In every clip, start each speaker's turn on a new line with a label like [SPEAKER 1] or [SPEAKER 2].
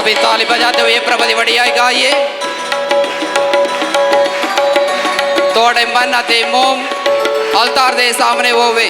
[SPEAKER 1] सभी ताली बजाते हुए प्रभु दी बढ़िया गाइए। तोड़े मन ते मोम अलतार दे सामने होवे।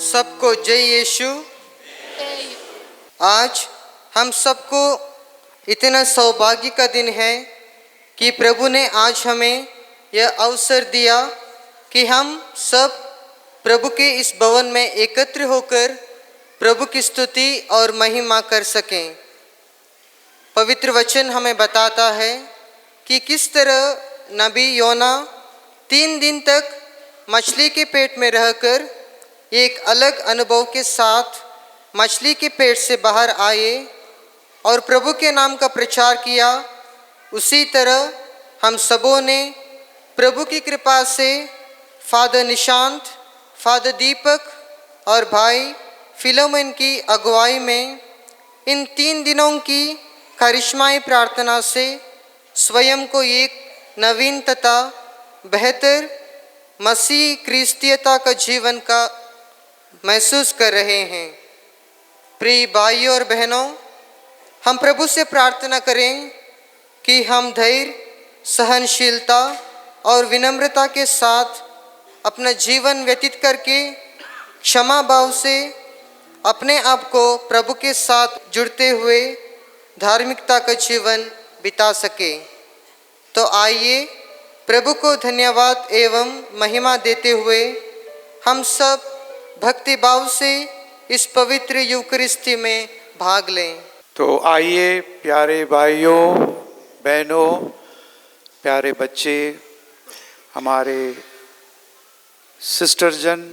[SPEAKER 2] सबको जय यीशु। आज हम सबको इतना सौभाग्य का दिन है कि प्रभु ने आज हमें यह अवसर दिया कि हम सब प्रभु के इस भवन में एकत्र होकर प्रभु की स्तुति और महिमा कर सकें। पवित्र वचन हमें बताता है कि किस तरह नबी योना 3 दिन तक मछली के पेट में रहकर एक अलग अनुभव के साथ मछली के पेट से बाहर आए और प्रभु के नाम का प्रचार किया। उसी तरह हम सबों ने प्रभु की कृपा से फादर निशांत, फादर दीपक और भाई फिलोमेन की अगुवाई में इन 3 दिनों की करिश्माई प्रार्थना से स्वयं को एक नवीन तथा बेहतर मसीह क्रिस्तीयता का जीवन का महसूस कर रहे हैं। प्रिय भाइयों और बहनों, हम प्रभु से प्रार्थना करें कि हम धैर्य, सहनशीलता और विनम्रता के साथ अपना जीवन व्यतीत करके क्षमा भाव से अपने आप को प्रभु के साथ जुड़ते हुए धार्मिकता का जीवन बिता सके। तो आइए प्रभु को धन्यवाद एवं महिमा देते हुए हम सब भक्ति भाव से इस पवित्र यूकरिस्ती में भाग लें।
[SPEAKER 3] तो आइए प्यारे भाइयों बहनों, प्यारे बच्चे, हमारे सिस्टर जन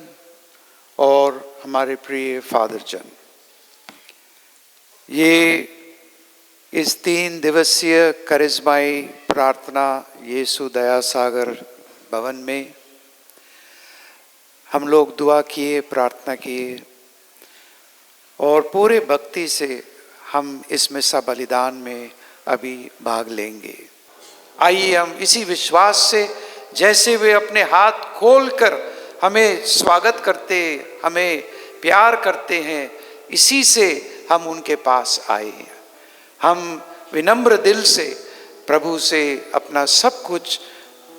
[SPEAKER 3] और हमारे प्रिय फादर जन, ये इस 3 दिवसीय करिश्माई प्रार्थना यीशु दया सागर भवन में हम लोग दुआ किए, प्रार्थना किए और पूरे भक्ति से हम इस मिसा बलिदान में अभी भाग लेंगे। आइए हम इसी विश्वास से, जैसे वे अपने हाथ खोलकर हमें स्वागत करते, हमें प्यार करते हैं, इसी से हम उनके पास आए हैं। हम विनम्र दिल से प्रभु से अपना सब कुछ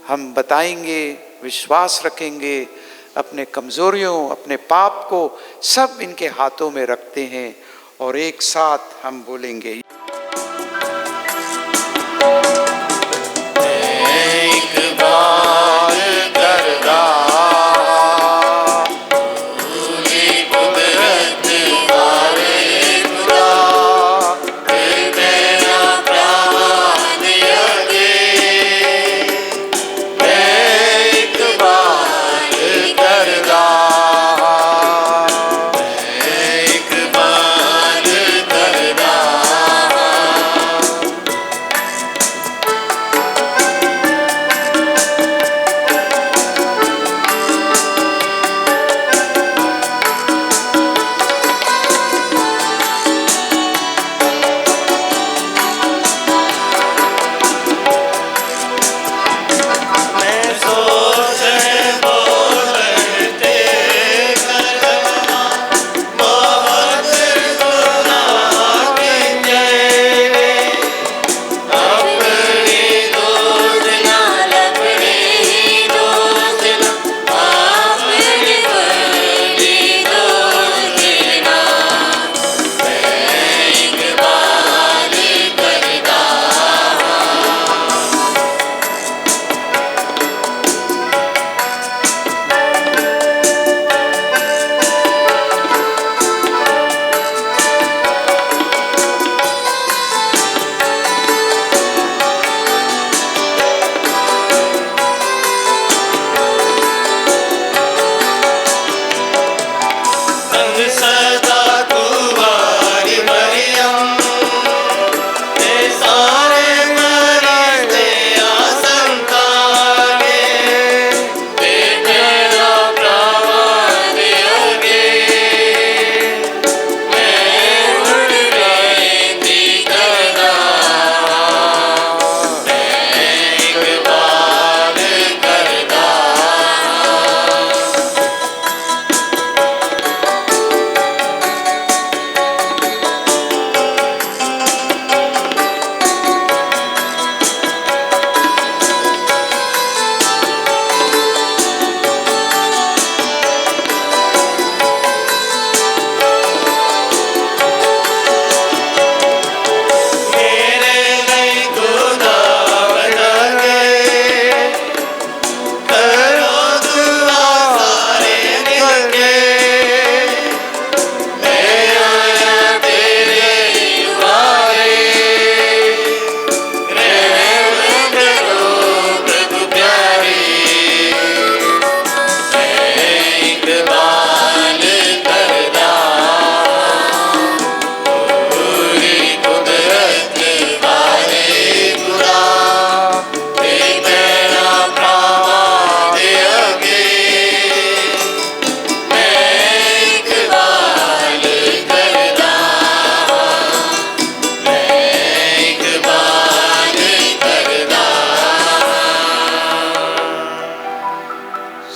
[SPEAKER 3] हम बताएंगे, विश्वास रखेंगे, अपने कमजोरियों, अपने पाप को सब इनके हाथों में रखते हैं और एक साथ हम बोलेंगे, एक बार करदा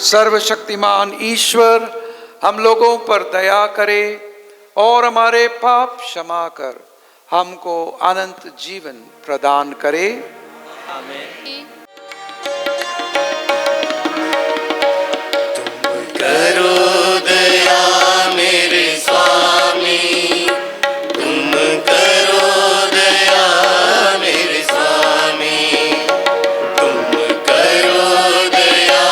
[SPEAKER 3] सर्वशक्तिमान ईश्वर हम लोगों पर दया करे और हमारे पाप क्षमा कर हमको अनंत जीवन प्रदान करे। आमीन।
[SPEAKER 4] तुम करो दया मेरे स्वामी, तुम करो दया मेरे स्वामी, तुम करो दया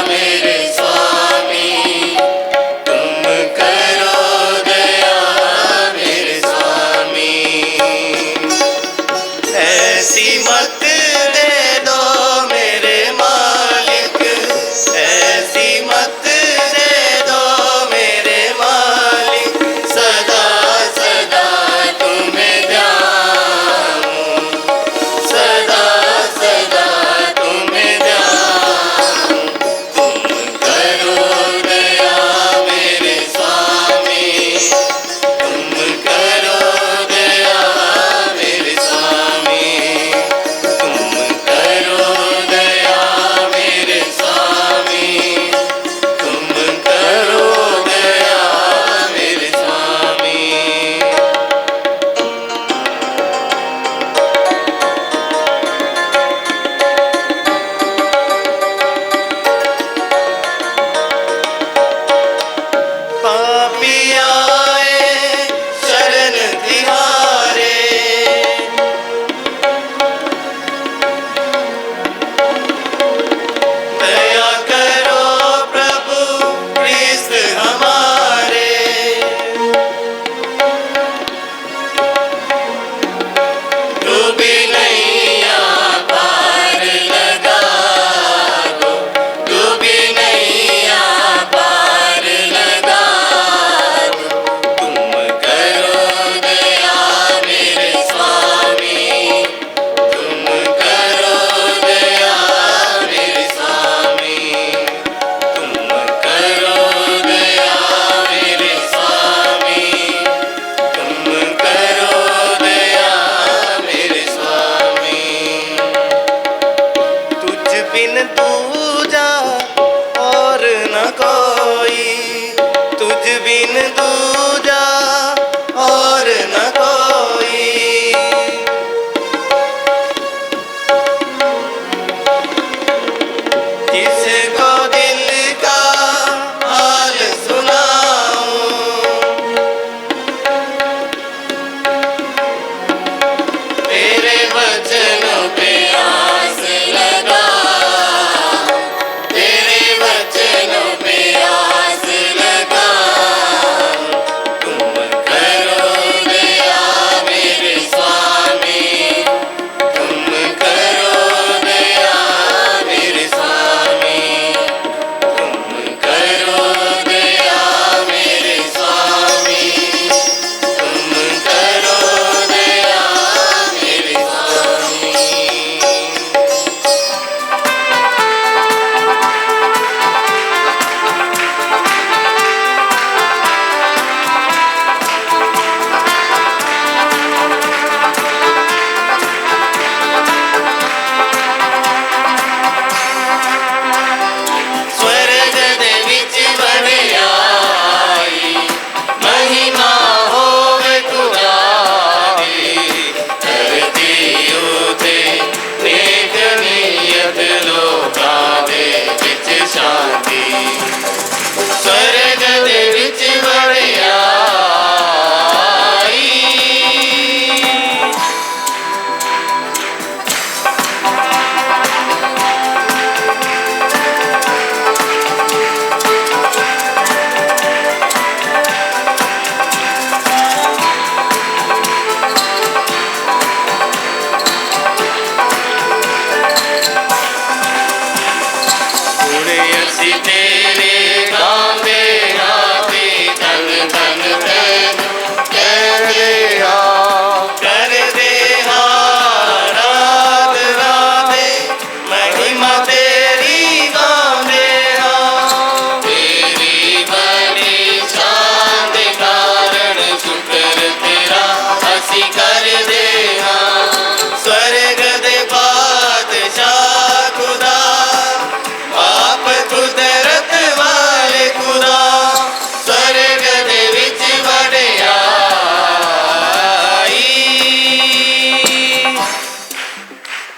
[SPEAKER 4] मेरे स्वामी, तुम करो दया मेरे स्वामी। ऐसी मत दे दो मेरे मालिक, ऐसी मत दे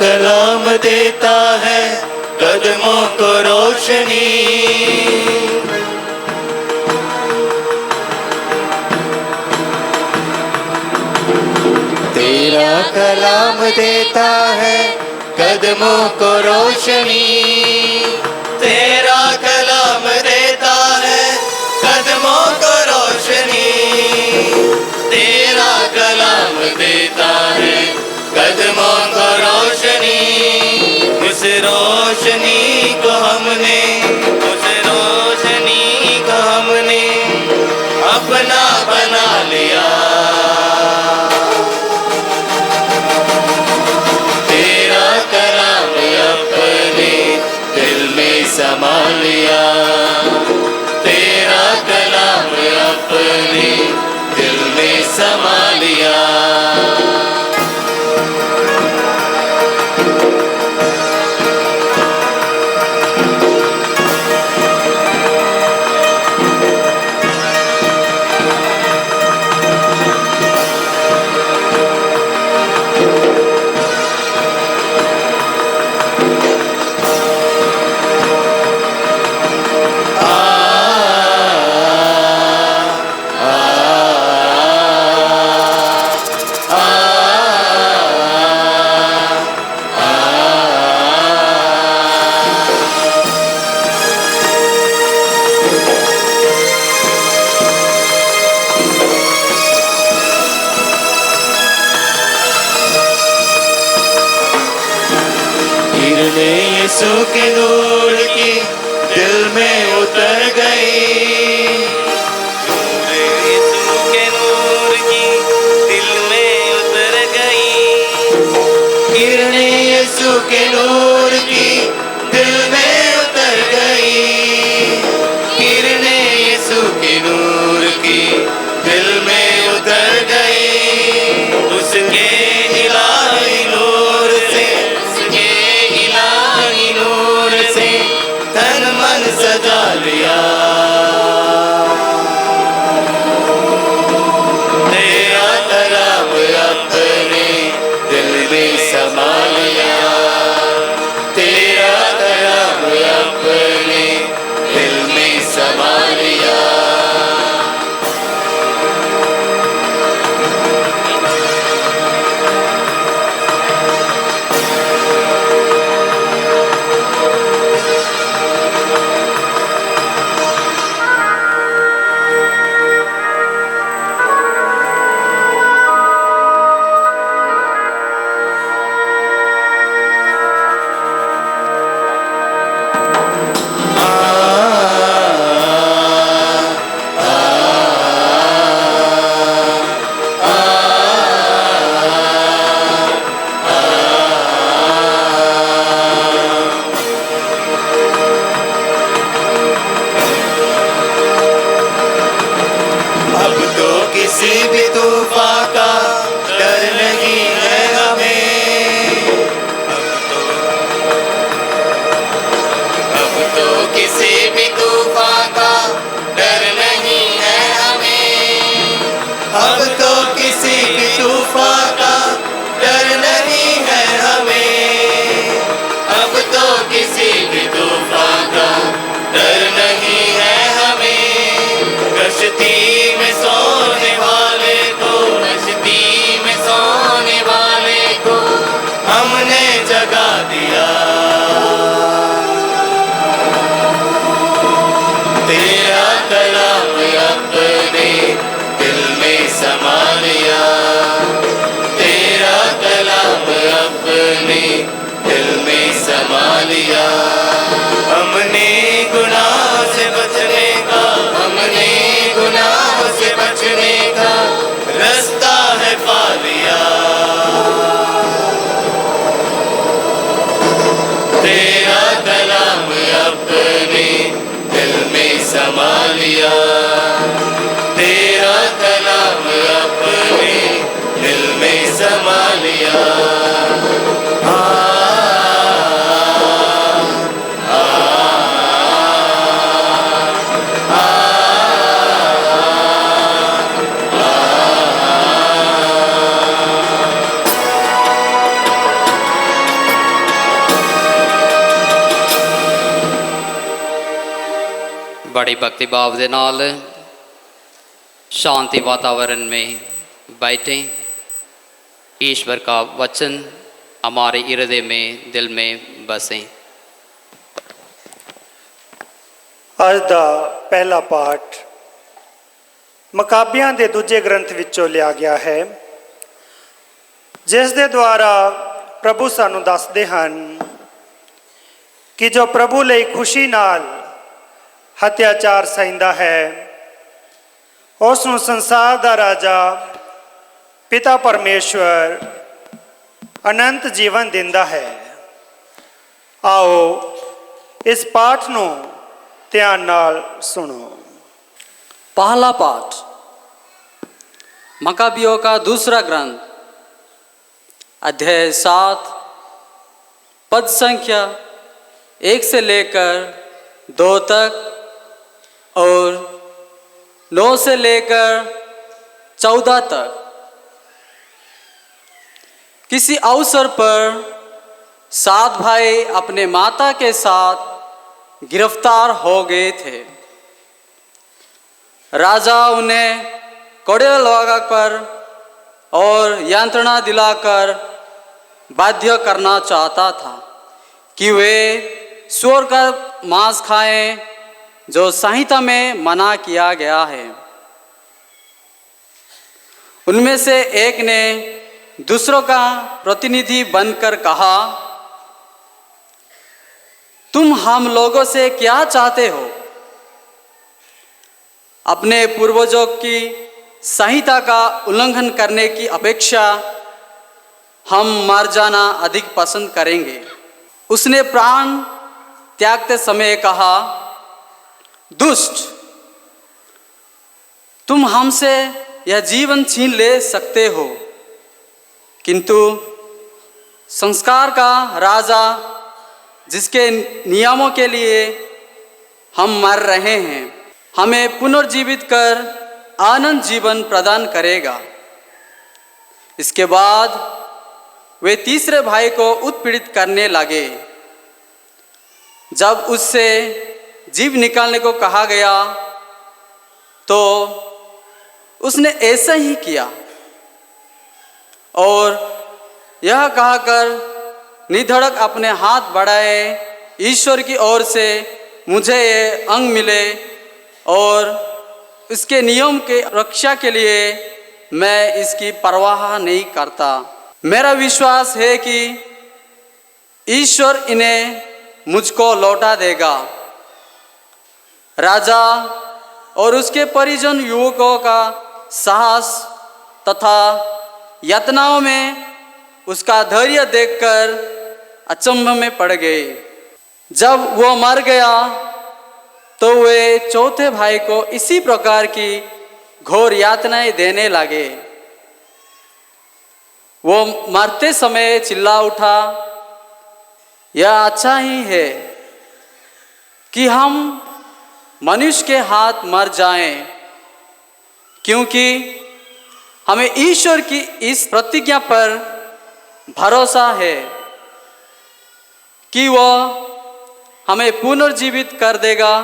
[SPEAKER 4] कलाम देता है कदमों को रोशनी। तेरा कलाम देता है कदमों को रोशनी। तेरा कलाम देता है कदमों को रोशनी। तेरा कलाम देता है कदमों को रोशनी। उस रोशनी को हमने अपना बना लिया। तेरा कलाम अपने दिल में समा लिया। तेरा कलाम अपने दिल में समा लिया। यीशु के नूर की दिल में उतर गई। यीशु के नूर की दिल में उतर गई। किरणें यीशु के नूर की दिल में उतर गई। किरणें यीशु के नूर की दिल में उतर गई। उसके इलाही नूर से तन मन सजा लिया। तेरा कलाम अपने दिल में समा लिया। तेरा कलाम अपने दिल में समा लिया। किसी भी तूफान का डर नहीं है हमें। अब तो किसी भी तूफान का डर नहीं है हमें। अब तो किसी भी तूफान का डर नहीं है हमें। अब तो किसी भी तूफान का डर नहीं है हमें। कश्ती में सोने वाले को, कश्ती में सोने वाले को हमने जगा दिया। तेरा कलाम अपने दिल में समा लिया। तेरा कलाम अपने दिल में समा लिया। हमने गुनाह से बचने का, हमने गुनाह से बचने का रास्ता है पा लिया। तेरा कलाम अपने दिल में समा लिया। तेरा कलाम अपने दिल में समा लिया।
[SPEAKER 1] बड़ी भक्ति भाव के नाल शांति वातावरण में बैठे ईश्वर का वचन हमारे हृदय में दिल में बसे।
[SPEAKER 5] ਅੱਜ ਦਾ ਪਹਿਲਾ ਪਾਠ ਮਕਾਬੀਆਂ ਦੇ ਦੂਜੇ ਗ੍ਰੰਥ ਵਿੱਚੋਂ ਲਿਆ ਗਿਆ ਹੈ, ਜਿਸ ਦੇ ਦੁਆਰਾ ਪ੍ਰਭੂ ਸਾਨੂੰ ਦੱਸਦੇ ਹਨ ਕਿ ਜੋ ਪ੍ਰਭੂ ਲਈ ਖੁਸ਼ੀ ਨਾਲ ਹੱਤਿਆਚਾਰ ਸਹਿੰਦਾ ਹੈ ਉਸ ਨੂੰ ਸੰਸਾਰ ਦਾ ਰਾਜਾ ਪਿਤਾ ਪਰਮੇਸ਼ਵਰ ਅਨੰਤ ਜੀਵਨ ਦਿੰਦਾ ਹੈ। आओ इस पाठ ਨੂੰ ध्यान नाल सुनो।
[SPEAKER 6] पहला पाठ मकाबियों का दूसरा ग्रंथ अध्याय 7 पद संख्या 1 से लेकर 2 तक और 9 से लेकर 14 तक। किसी अवसर पर 7 भाई अपने माता के साथ गिरफ्तार हो गए थे। राजा उन्हें कोड़े लगाकर और यंत्रणा दिलाकर बाध्य करना चाहता था कि वे सूअर का मांस खाएं, जो संहिता में मना किया गया है। उनमें से एक ने दूसरों का प्रतिनिधि बनकर कहा, तुम हम लोगों से क्या चाहते हो? अपने पूर्वजों की संहिता का उल्लंघन करने की अपेक्षा हम मर जाना अधिक पसंद करेंगे। उसने प्राण त्यागते समय कहा, दुष्ट, तुम हमसे यह जीवन छीन ले सकते हो, किंतु संस्कार का राजा जिसके नियमों के लिए हम मर रहे हैं हमें पुनर्जीवित कर आनंद जीवन प्रदान करेगा। इसके बाद वे तीसरे भाई को उत्पीड़ित करने लगे। जब उससे जीव निकालने को कहा गया तो उसने ऐसा ही किया और यह कहकर निधड़क अपने हाथ बढ़ाए, ईश्वर की ओर से मुझे ये अंग मिले और इसके नियम के रक्षा के लिए मैं इसकी परवाह नहीं करता। मेरा विश्वास है कि ईश्वर इन्हें मुझको लौटा देगा। राजा और उसके परिजन युवकों का साहस तथा यातनाओं में उसका धैर्य देखकर अचंभ में पड़ गए। जब वो मर गया तो वे चौथे भाई को इसी प्रकार की घोर यातनाएं देने लगे। वो मरते समय चिल्ला उठा, यह अच्छा ही है कि हम मनुष्य के हाथ मर जाएं, क्योंकि हमें ईश्वर की इस प्रतिज्ञा पर भरोसा है कि वह हमें पुनर्जीवित कर देगा,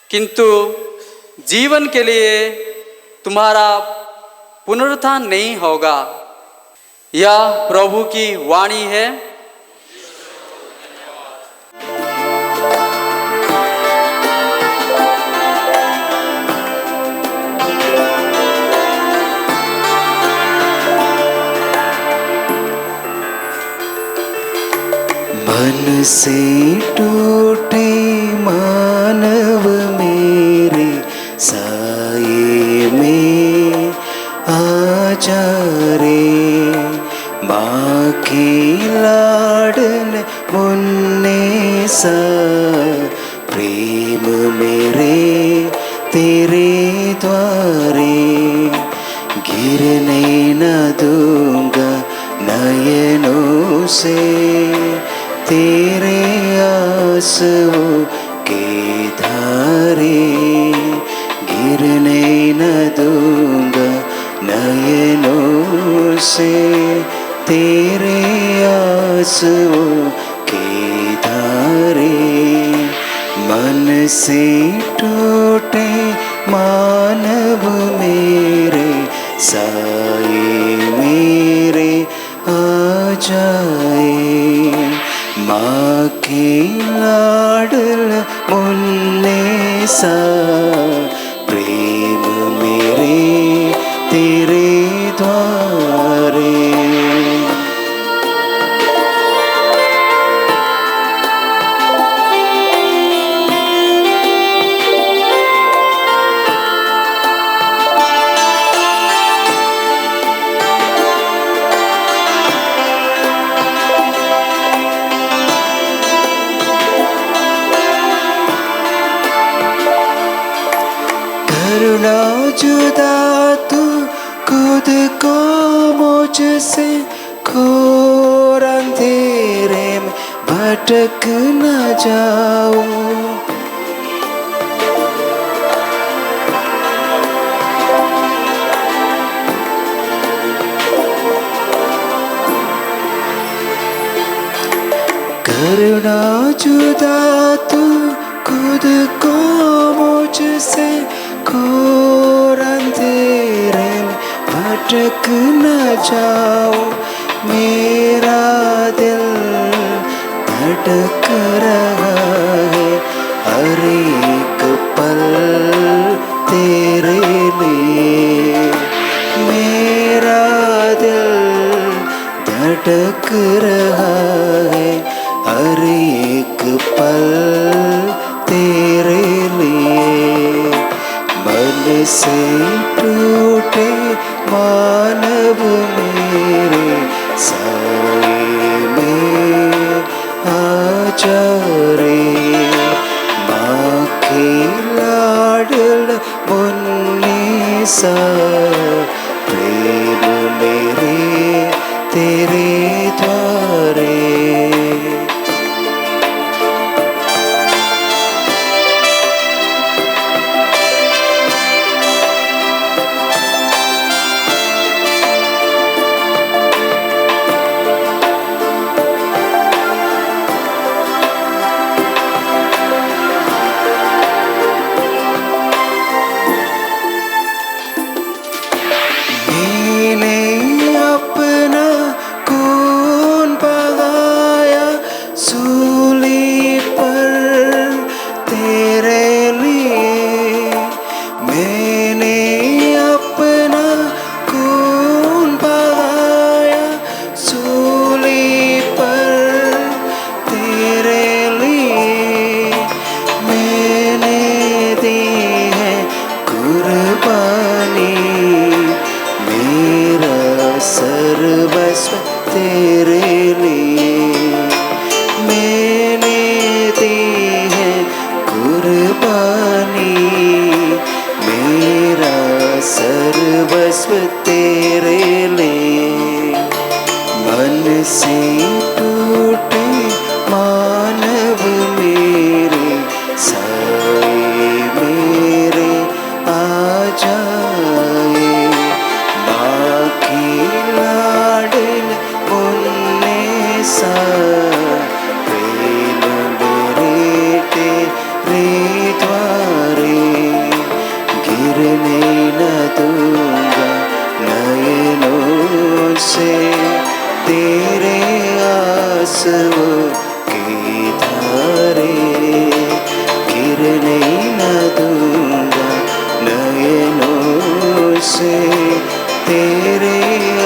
[SPEAKER 6] किंतु जीवन के लिए तुम्हारा पुनरुत्थान नहीं होगा। यह प्रभु की वाणी है।
[SPEAKER 7] मन से टूटे मानव मेरे साये में आ जा रे, माँ की लाडन मुन्ने सा प्रेम मेरे तेरे द्वारे, गिरने न दूंगा नयनों से तेरे आंसुओं के धारे, गिरने न दूंगा नयनों से तेरे आंसुओं के धारे। मन मन से टूटे मानव मेरे साए मेरे आ जाए। माँ के लाडल मुन्ने सा प्रेम मेरे तेरे द्वारे। करुणा जुदा तू खुद को मुझसे, घोर अंधेरे में भटक न जाऊं। करुणा जुदा तू खुद को मुझसे, घोर अंधेरे में भटक न जाओ। मेरा दिल धड़क रहा है हर एक पल तेरे लिए। मेरा दिल धड़क रहा है हर एक पल तेरे लिए। मन से टूटे मानव मेरे साए में आ जा रे। माँ के लाडल मुन्ने सा प्रेम मेरे तेरे द्वारे। सर्वस्व तेरे लिए मैंने दी है कुर्बानी। मेरा सर्वस्व तेरे लिए। मन से टूटे मानव मेरे साए मेरे आ जाए। माँ की लाडल मुन्ने सा प्रेम मेरे तेरे द्वारे। गिरने न दूंगा नयनों से तेरे आंसू की धारे। गिरने न दूंगा नयनों से तेरे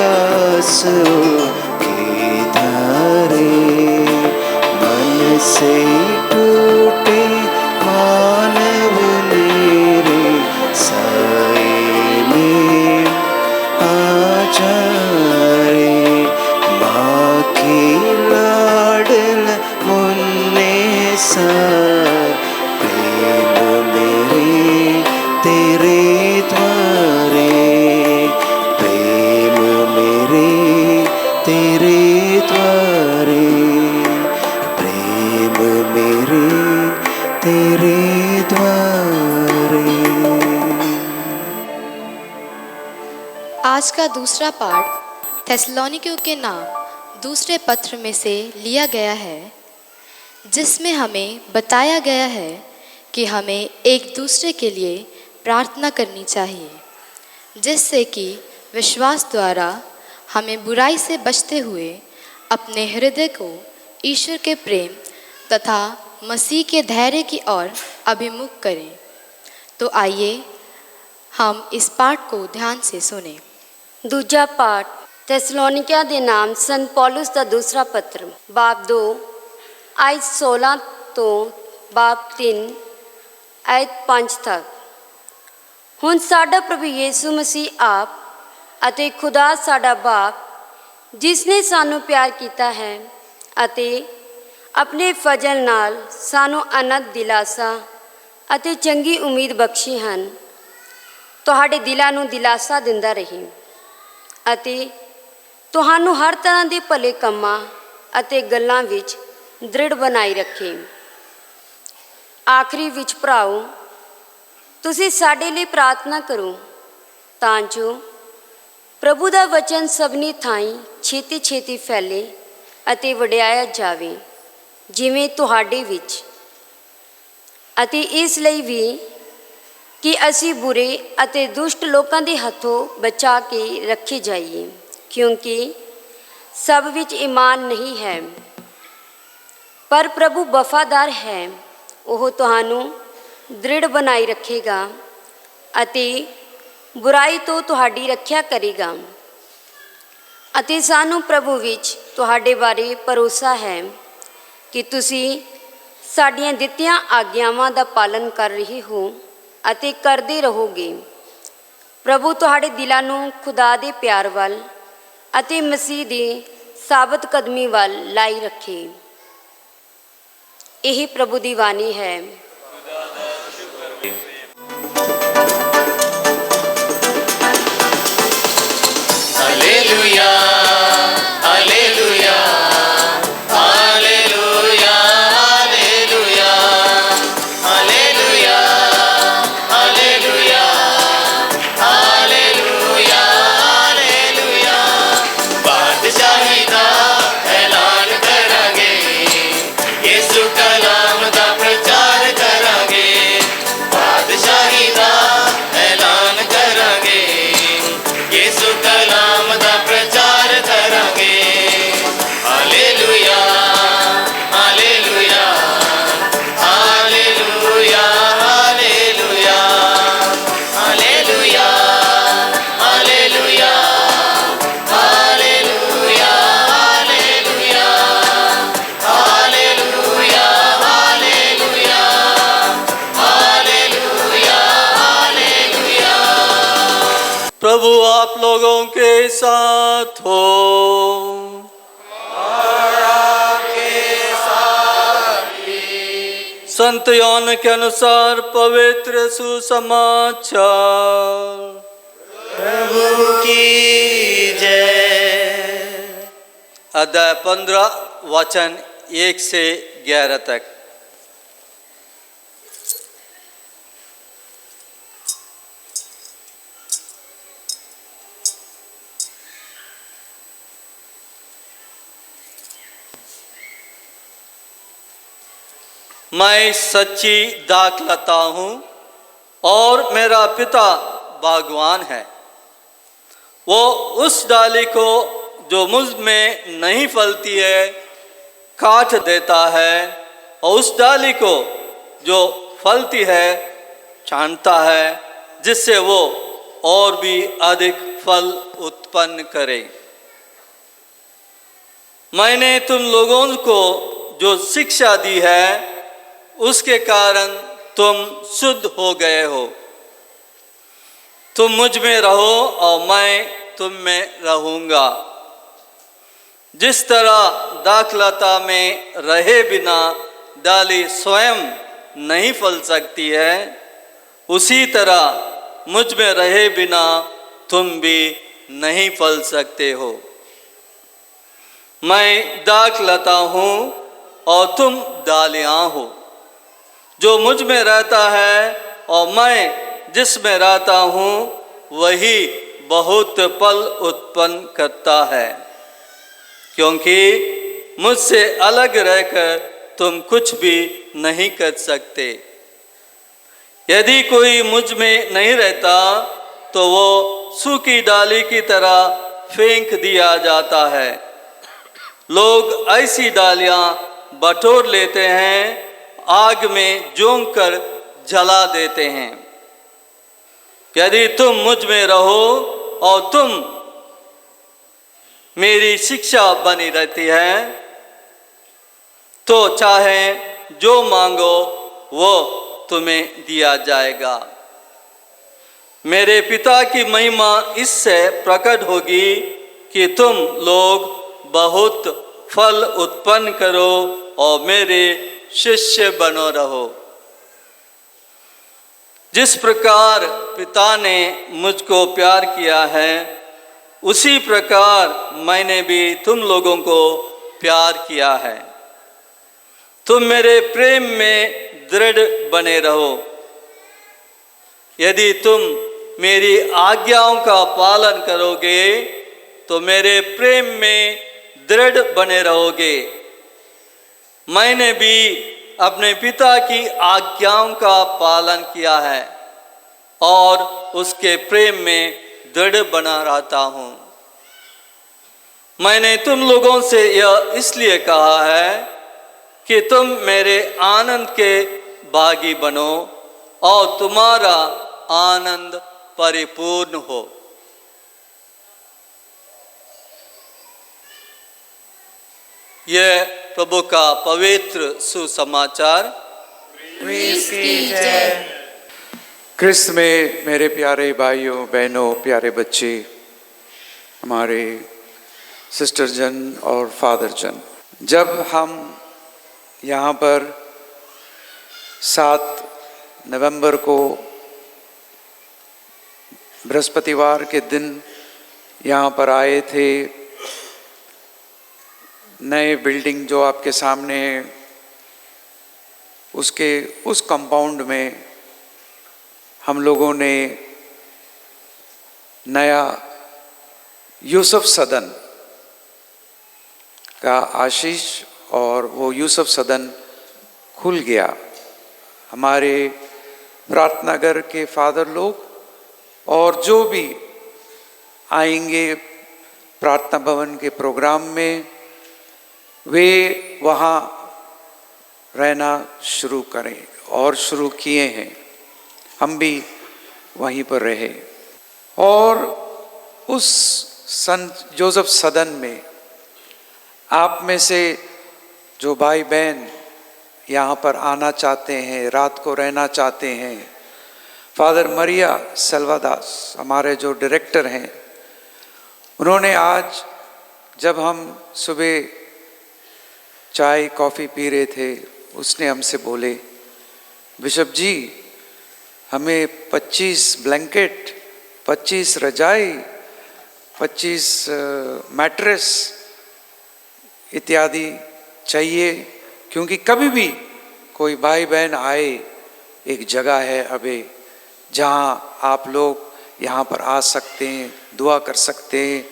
[SPEAKER 7] आंसू की धारे। मन से टूटे मानव मेरे साए में आ जाए। माँ की लाडल मुन्ने सा प्रेम मेरे तेरे द्वारे। प्रेम मेरे तेरे द्वारे। प्रेम मेरे तेरे द्वारे।
[SPEAKER 8] आज का दूसरा पाठ थेसलोनिकियों के नाम दूसरे पत्र में से लिया गया है, जिसमें हमें बताया गया है कि हमें एक दूसरे के लिए प्रार्थना करनी चाहिए, जिससे कि विश्वास द्वारा हमें बुराई से बचते हुए अपने हृदय को ईश्वर के प्रेम तथा मसीह के धैर्य की ओर अभिमुख करें। तो आइए हम इस पाठ को ध्यान से सुनें।
[SPEAKER 9] दूजा पाठ थेसलोनिकिया ਦੇ ਨਾਮ ਸੰਤ ਪੌਲਸ ਦਾ ਦੂਸਰਾ ਪੱਤਰ ਬਾਬ 2 ਆਇਤ 16 ਤੋਂ ਬਾਬ 3 ਆਇਤ 5 ਤੱਕ। ਹੁਣ ਸਾਡਾ ਪ੍ਰਭੂ ਯੀਸ਼ੂ ਮਸੀਹ ਆਪ ਅਤੇ ਖੁਦਾ ਸਾਡਾ ਬਾਪ, ਜਿਸ ਨੇ ਸਾਨੂੰ ਪਿਆਰ ਕੀਤਾ ਹੈ ਅਤੇ ਆਪਣੇ ਫਜ਼ਲ ਨਾਲ ਸਾਨੂੰ ਅਨੰਤ ਦਿਲਾਸਾ ਅਤੇ ਚੰਗੀ ਉਮੀਦ ਬਖਸ਼ੀ ਹਨ, ਤੁਹਾਡੇ ਦਿਲਾਂ ਨੂੰ ਦਿਲਾਸਾ ਦਿੰਦਾ ਰਹੇ ਅਤੇ ਤੁਹਾਨੂੰ ਹਰ ਤਰ੍ਹਾਂ ਦੇ ਭਲੇ ਕੰਮਾਂ ਅਤੇ ਗੱਲਾਂ ਵਿੱਚ ਦ੍ਰਿੜ ਬਣਾਈ ਰੱਖੇ। ਆਖਰੀ ਵਿੱਚ ਭਰਾਓ, ਤੁਸੀਂ ਸਾਡੇ ਲਈ ਪ੍ਰਾਰਥਨਾ ਕਰੋ ਤਾਂ ਜੋ ਪ੍ਰਭੂ ਦਾ ਵਚਨ ਸਭਨੀ ਥਾਈਂ ਛੇਤੀ ਛੇਤੀ ਫੈਲੇ ਅਤੇ ਵਡਿਆਇਆ ਜਾਵੇ, ਜਿਵੇਂ ਤੁਹਾਡੇ ਵਿੱਚ, ਅਤੇ ਇਸ ਲਈ ਵੀ ਕਿ ਅਸੀਂ ਬੁਰੇ ਅਤੇ ਦੁਸ਼ਟ ਲੋਕਾਂ ਦੇ ਹੱਥੋਂ ਬਚਾ ਕੇ ਰੱਖੇ ਜਾਈਏ, क्योंकि सब विच ईमान नहीं है। पर प्रभु वफादार है, वह तुहानू दृढ़ बनाई रखेगा अते बुराई तो तुहाडी रख्या करेगा। अते सानू प्रभु विच तुहाडे बारे भरोसा है कि तुसी साडियां दित्तियां आग्यावां दा पालन कर रहे हो अते करदे रहोगे। प्रभु तुहाडे दिलां नू खुदा दे प्यार वल ਅਤੇ ਮਸੀਹ ਦੀ ਸਾਬਤ ਕਦਮੀ ਵੱਲ ਲਾਈ ਰੱਖੇ। ਇਹ ਪ੍ਰਭੂ ਦੀ ਬਾਣੀ ਹੈ।
[SPEAKER 4] Hallelujah hallelujah hallelujah hallelujah hallelujah hallelujah hallelujah hallelujah ਬਾਦਸ਼ਾਹੀ ਦਾ ਐਲਾਨ ਕਰਾਂਗੇ, ਯਿਸੂ ਕਲਾਮ ਦਾ ਪ੍ਰਚਾਰ ਕਰਾਂਗੇ। ਬਾਦਸ਼ਾਹੀ ਦਾ ਐਲਾਨ ਕਰਾਂਗੇ, ਯਿਸੂ ਕਲਾਮ ਦਾ ਪ੍ਰਚਾਰ ਕਰਾਂਗੇ। Hallelujah hallelujah hallelujah hallelujah hallelujah hallelujah hallelujah hallelujah hallelujah hallelujah hallelujah hallelujah.
[SPEAKER 10] प्रभु आप लोगों के साथ हो। संत यौन के अनुसार पवित्र सुसमाचार।
[SPEAKER 4] प्रभु की जय।
[SPEAKER 10] अध्याय 15 वचन 1 से 11 तक। मैं सच्ची दाखलता हूँ और मेरा पिता बागवान है। वो उस डाली को जो मुझ में नहीं फलती है काट देता है, और उस डाली को जो फलती है छांटता है, जिससे वो और भी अधिक फल उत्पन्न करे। मैंने तुम लोगों को जो शिक्षा दी है उसके कारण तुम शुद्ध हो गए हो। तुम मुझ में रहो और मैं तुम में रहूँगा। जिस तरह दाखलता में रहे बिना डाली स्वयं नहीं फल सकती है, उसी तरह मुझ में रहे बिना तुम भी नहीं फल सकते हो। मैं दाखलता हूँ और तुम डालियाँ हो। जो मुझ में रहता है और मैं जिसमें रहता हूँ, वही बहुत फल उत्पन्न करता है, क्योंकि मुझसे अलग रहकर तुम कुछ भी नहीं कर सकते। यदि कोई मुझ में नहीं रहता तो वो सूखी डाली की तरह फेंक दिया जाता है। लोग ऐसी डालियां बटोर लेते हैं, आग में झोंक कर जला देते हैं। यदि तुम मुझ में रहो और तुम मेरी शिक्षा बनी रहती है तो चाहे जो मांगो वो तुम्हें दिया जाएगा। मेरे पिता की महिमा इससे प्रकट होगी कि तुम लोग बहुत फल उत्पन्न करो और मेरे शिष्य बनो रहो। जिस प्रकार पिता ने मुझको प्यार किया है उसी प्रकार मैंने भी तुम लोगों को प्यार किया है। तुम मेरे प्रेम में दृढ़ बने रहो। यदि तुम मेरी आज्ञाओं का पालन करोगे तो मेरे प्रेम में दृढ़ बने रहोगे। मैंने भी अपने पिता की आज्ञाओं का पालन किया है और उसके प्रेम में दृढ़ बना रहता हूँ। मैंने तुम लोगों से यह इसलिए कहा है कि तुम मेरे आनंद के भागी बनो और तुम्हारा आनंद परिपूर्ण हो। यह प्रभु का पवित्र सुसमाचार।
[SPEAKER 3] क्रिस्त में मेरे प्यारे भाइयों बहनों, प्यारे बच्चे, हमारे सिस्टर जन और फादर जन, जब हम यहाँ पर 7 नवंबर को बृहस्पतिवार के दिन यहाँ पर आए थे, नए बिल्डिंग जो आपके सामने है उसके उस कंपाउंड में हम लोगों ने नया यूसुफ सदन का आशीष और वो यूसुफ सदन खुल गया। हमारे प्रार्थना घर के फादर लोग और जो भी आएंगे प्रार्थना भवन के प्रोग्राम में, वे वहाँ रहना शुरू करें और शुरू किए हैं। हम भी वहीं पर रहे और उस संत जोसेफ सदन में आप में से जो भाई बहन यहाँ पर आना चाहते हैं, रात को रहना चाहते हैं, फादर मरिया सेल्वादास हमारे जो डायरेक्टर हैं, उन्होंने आज जब हम सुबह चाय कॉफ़ी पी रहे थे, उसने हमसे बोले, बिशप जी हमें 25 ब्लैंकेट, 25 रजाई, 25 मैट्रेस इत्यादि चाहिए, क्योंकि कभी भी कोई भाई बहन आए, एक जगह है अबे जहाँ आप लोग यहाँ पर आ सकते हैं, दुआ कर सकते हैं,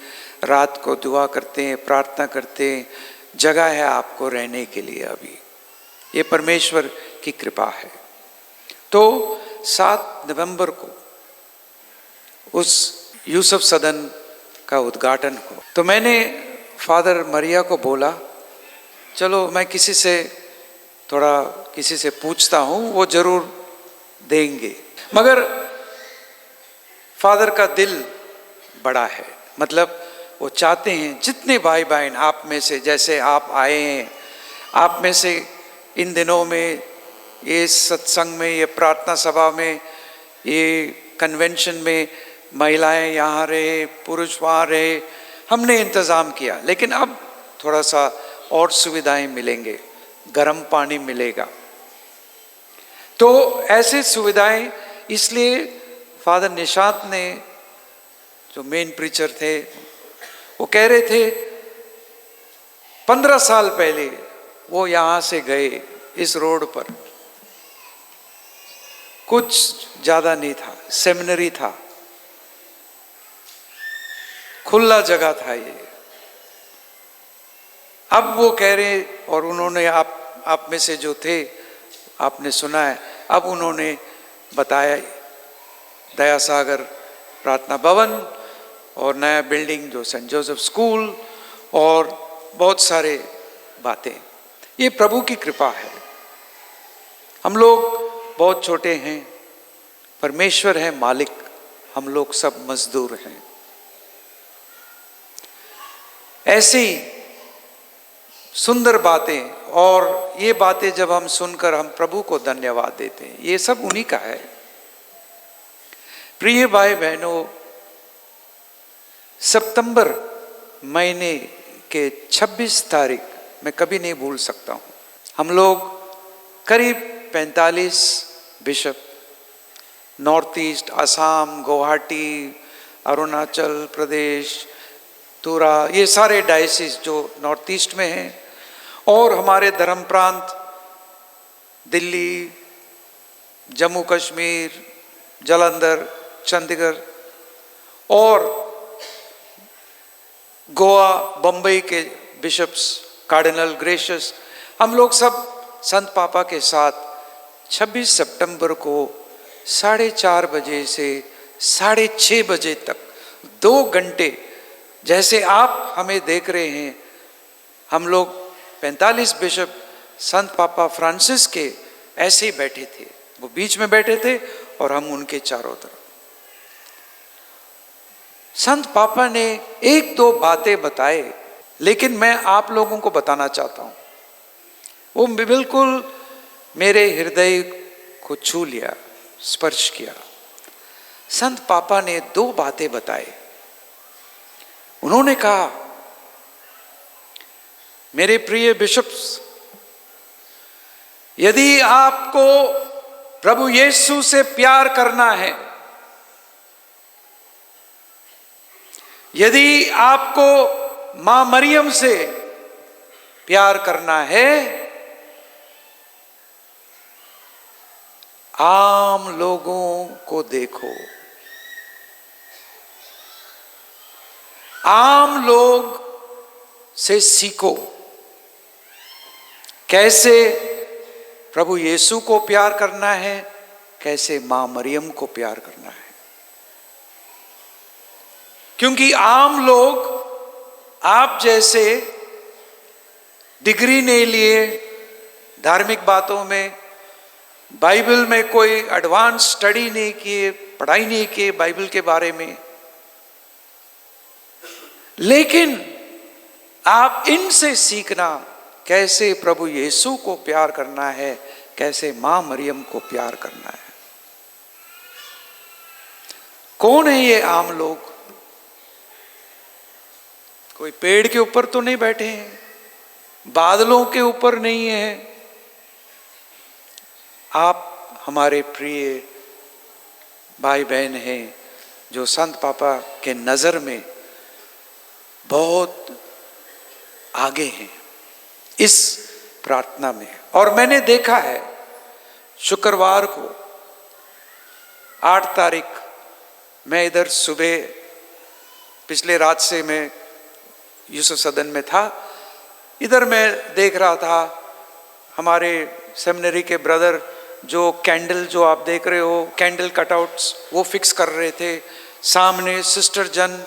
[SPEAKER 3] रात को दुआ करते हैं, प्रार्थना करते हैं, जगह है आपको रहने के लिए। अभी ये परमेश्वर की कृपा है। तो 7 नवंबर को उस यूसुफ सदन का उद्घाटन हो, तो मैंने फादर मरिया को बोला, चलो मैं किसी से पूछता हूँ, वो जरूर देंगे। मगर फादर का दिल बड़ा है, मतलब वो चाहते हैं जितने भाई बहन आप में से, जैसे आप आए हैं, आप में से इन दिनों में ये सत्संग में, ये प्रार्थना सभा में, ये कन्वेंशन में महिलाएं यहाँ रहे, पुरुष वहाँ रहे, हमने इंतज़ाम किया। लेकिन अब थोड़ा सा और सुविधाएं मिलेंगे, गर्म पानी मिलेगा। तो ऐसे सुविधाएं, इसलिए फादर निशांत ने, जो मेन प्रीचर थे, वो कह रहे थे 15 साल पहले वो यहाँ से गए, इस रोड पर कुछ ज़्यादा नहीं था, सेमिनरी था, खुला जगह था ये। अब वो कह रहे, और उन्होंने आप में से जो थे आपने सुना है, अब उन्होंने बताया, दया सागर प्रार्थना भवन और नया बिल्डिंग जो सेंट जोसेफ स्कूल और बहुत सारे बातें, ये प्रभु की कृपा है। हम लोग बहुत छोटे हैं, परमेश्वर है मालिक, हम लोग सब मजदूर हैं। ऐसी सुंदर बातें, और ये बातें जब हम सुनकर हम प्रभु को धन्यवाद देते हैं, ये सब उन्हीं का है। प्रिय भाई बहनों, सितंबर महीने के 26 तारीख मैं कभी नहीं भूल सकता हूँ। हम लोग करीब 45 bishop North East, Assam, Guwahati, Arunachal Pradesh, Tura, ये सारे डायसिस जो नॉर्थ ईस्ट में हैं, और हमारे धर्म प्रांत दिल्ली, जम्मू कश्मीर, जालंधर, चंडीगढ़ और गोवा, बम्बई के बिशप्स, कार्डिनल ग्रेशियस, हम लोग सब संत पापा के साथ 26 सितंबर को 4:30 बजे से 6:30 बजे तक 2 घंटे, जैसे आप हमें देख रहे हैं, हम लोग 45 बिशप संत पापा फ्रांसिस के ऐसे ही बैठे थे। वो बीच में बैठे थे और हम उनके चारों तरफ। संत पापा ने 1-2 बातें बताए, लेकिन मैं आप लोगों को बताना चाहता हूं, वो बिल्कुल मेरे हृदय को छू लिया, स्पर्श किया। संत पापा ने 2 बातें बताई। उन्होंने कहा, मेरे प्रिय बिशप्स, यदि आपको प्रभु यीशु से प्यार करना है, यदि आपको मां मरियम से प्यार करना है, आम लोगों को देखो। आम लोग से सीखो कैसे प्रभु यीशु को प्यार करना है, कैसे मां मरियम को प्यार करना है। क्योंकि आम लोग आप जैसे डिग्री नहीं लिए, धार्मिक बातों में, बाइबल में कोई एडवांस स्टडी नहीं किए, पढ़ाई नहीं किए बाइबल के बारे में, लेकिन आप इनसे सीखना कैसे प्रभु यीशु को प्यार करना है, कैसे मां मरियम को प्यार करना है। कौन है ये आम लोग? कोई पेड़ के ऊपर तो नहीं बैठे हैं, बादलों के ऊपर नहीं है। आप हमारे प्रिय भाई बहन हैं जो संत पापा के नजर में बहुत आगे हैं इस प्रार्थना में। और मैंने देखा है, शुक्रवार को 8 तारीख मैं इधर सुबह, पिछले रात से मैं यूसुफ सदन में था, इधर मैं देख रहा था हमारे सेमिनरी के ब्रदर जो कैंडल, जो आप देख रहे हो कैंडल कटआउट्स, वो फिक्स कर रहे थे। सामने सिस्टर जन,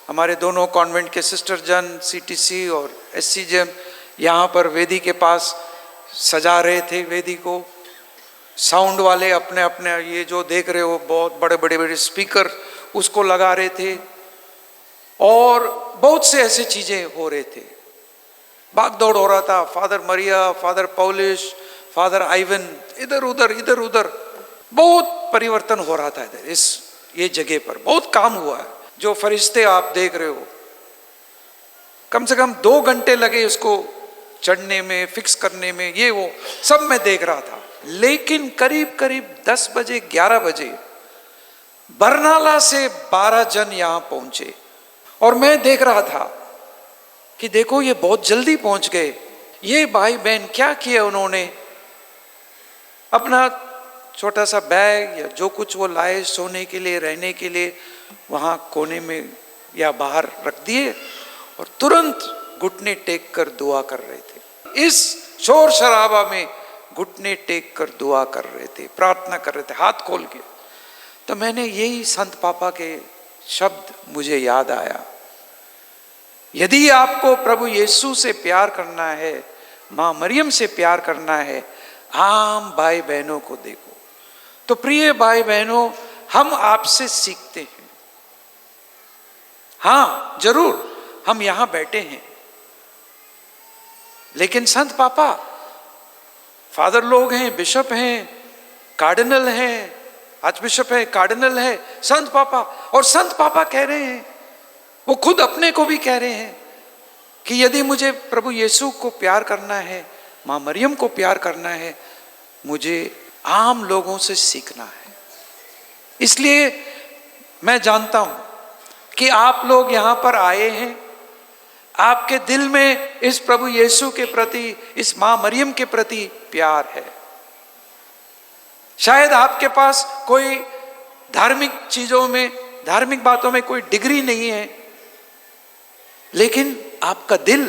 [SPEAKER 3] हमारे दोनों कॉन्वेंट के सिस्टर जन, सीटीसी और एससीजेएम, यहाँ पर वेदी के पास सजा रहे थे वेदी को। साउंड वाले अपने अपने, ये जो देख रहे हो बहुत बड़े बड़े बड़े स्पीकर, उसको लगा रहे थे, और बहुत से ऐसे चीजें हो रहे थे, भाग दौड़ हो रहा था। फादर मरिया, फादर पौलिश, फादर आइवन, इधर उधर बहुत परिवर्तन हो रहा था इधर, ये जगह पर बहुत काम हुआ है। जो फरिश्ते आप देख रहे हो, कम से कम 2 घंटे लगे उसको चढ़ने में, फिक्स करने में, ये वो सब मैं देख रहा था। लेकिन करीब करीब 10 बजे 11 बजे बरनाला से 12 जन यहाँ पहुंचे, और मैं देख रहा था कि देखो ये बहुत जल्दी पहुंच गए। ये भाई बहन क्या किया, उन्होंने अपना छोटा सा बैग या जो कुछ वो लाए सोने के लिए, रहने के लिए, वहाँ कोने में या बाहर रख दिए, और तुरंत घुटने टेक कर दुआ कर रहे थे। इस शोर शराबा में घुटने टेक कर दुआ कर रहे थे, प्रार्थना कर रहे थे हाथ खोल के। तो मैंने यही संत पापा के शब्द मुझे याद आया, यदि आपको प्रभु यीशु से प्यार करना है, माँ मरियम से प्यार करना है, आम भाई बहनों को देखो। तो प्रिय भाई बहनों, हम आपसे सीखते हैं। हाँ जरूर हम यहां बैठे हैं, लेकिन संत पापा फादर लोग हैं, बिशप हैं, कार्डिनल हैं, आर्च बिशप है, कार्डिनल है, संत पापा। और संत पापा कह रहे हैं, वो खुद अपने को भी कह रहे हैं कि यदि मुझे प्रभु यीशु को प्यार करना है, माँ मरियम को प्यार करना है, मुझे आम लोगों से सीखना है। इसलिए मैं जानता हूं कि आप लोग यहां पर आए हैं, आपके दिल में इस प्रभु यीशु के प्रति, इस माँ मरियम के प्रति प्यार है। शायद आपके पास कोई धार्मिक चीजों में, धार्मिक बातों में कोई डिग्री नहीं है, लेकिन आपका दिल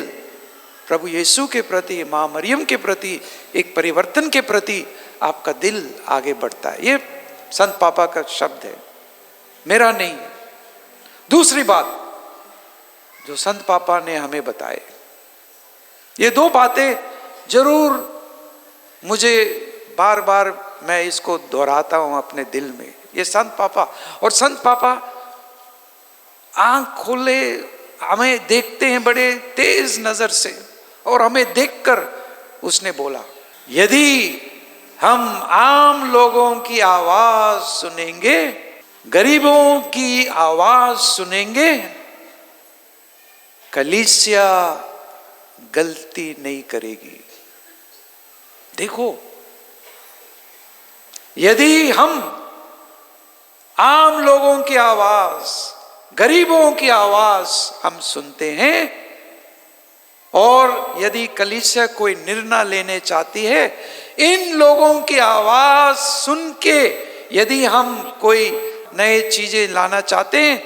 [SPEAKER 3] प्रभु यीशु के प्रति, माँ मरियम के प्रति, एक परिवर्तन के प्रति आपका दिल आगे बढ़ता है। ये संत पापा का शब्द है, मेरा नहीं है। दूसरी बात जो संत पापा ने हमें बताए, ये दो बातें जरूर मुझे बार बार मैं इसको दोहराता हूं अपने दिल में। ये संत पापा, और संत पापा आंख खोले हमें देखते हैं बड़े तेज नजर से, और हमें देखकर उसने बोला, यदि हम आम लोगों की आवाज सुनेंगे, गरीबों की आवाज सुनेंगे, कलीसिया गलती नहीं करेगी। देखो, यदि हम आम लोगों की आवाज, गरीबों की आवाज हम सुनते हैं, और यदि कलीसिया कोई निर्णय लेने चाहती है, इन लोगों की आवाज सुन के यदि हम कोई नए चीजें लाना चाहते हैं,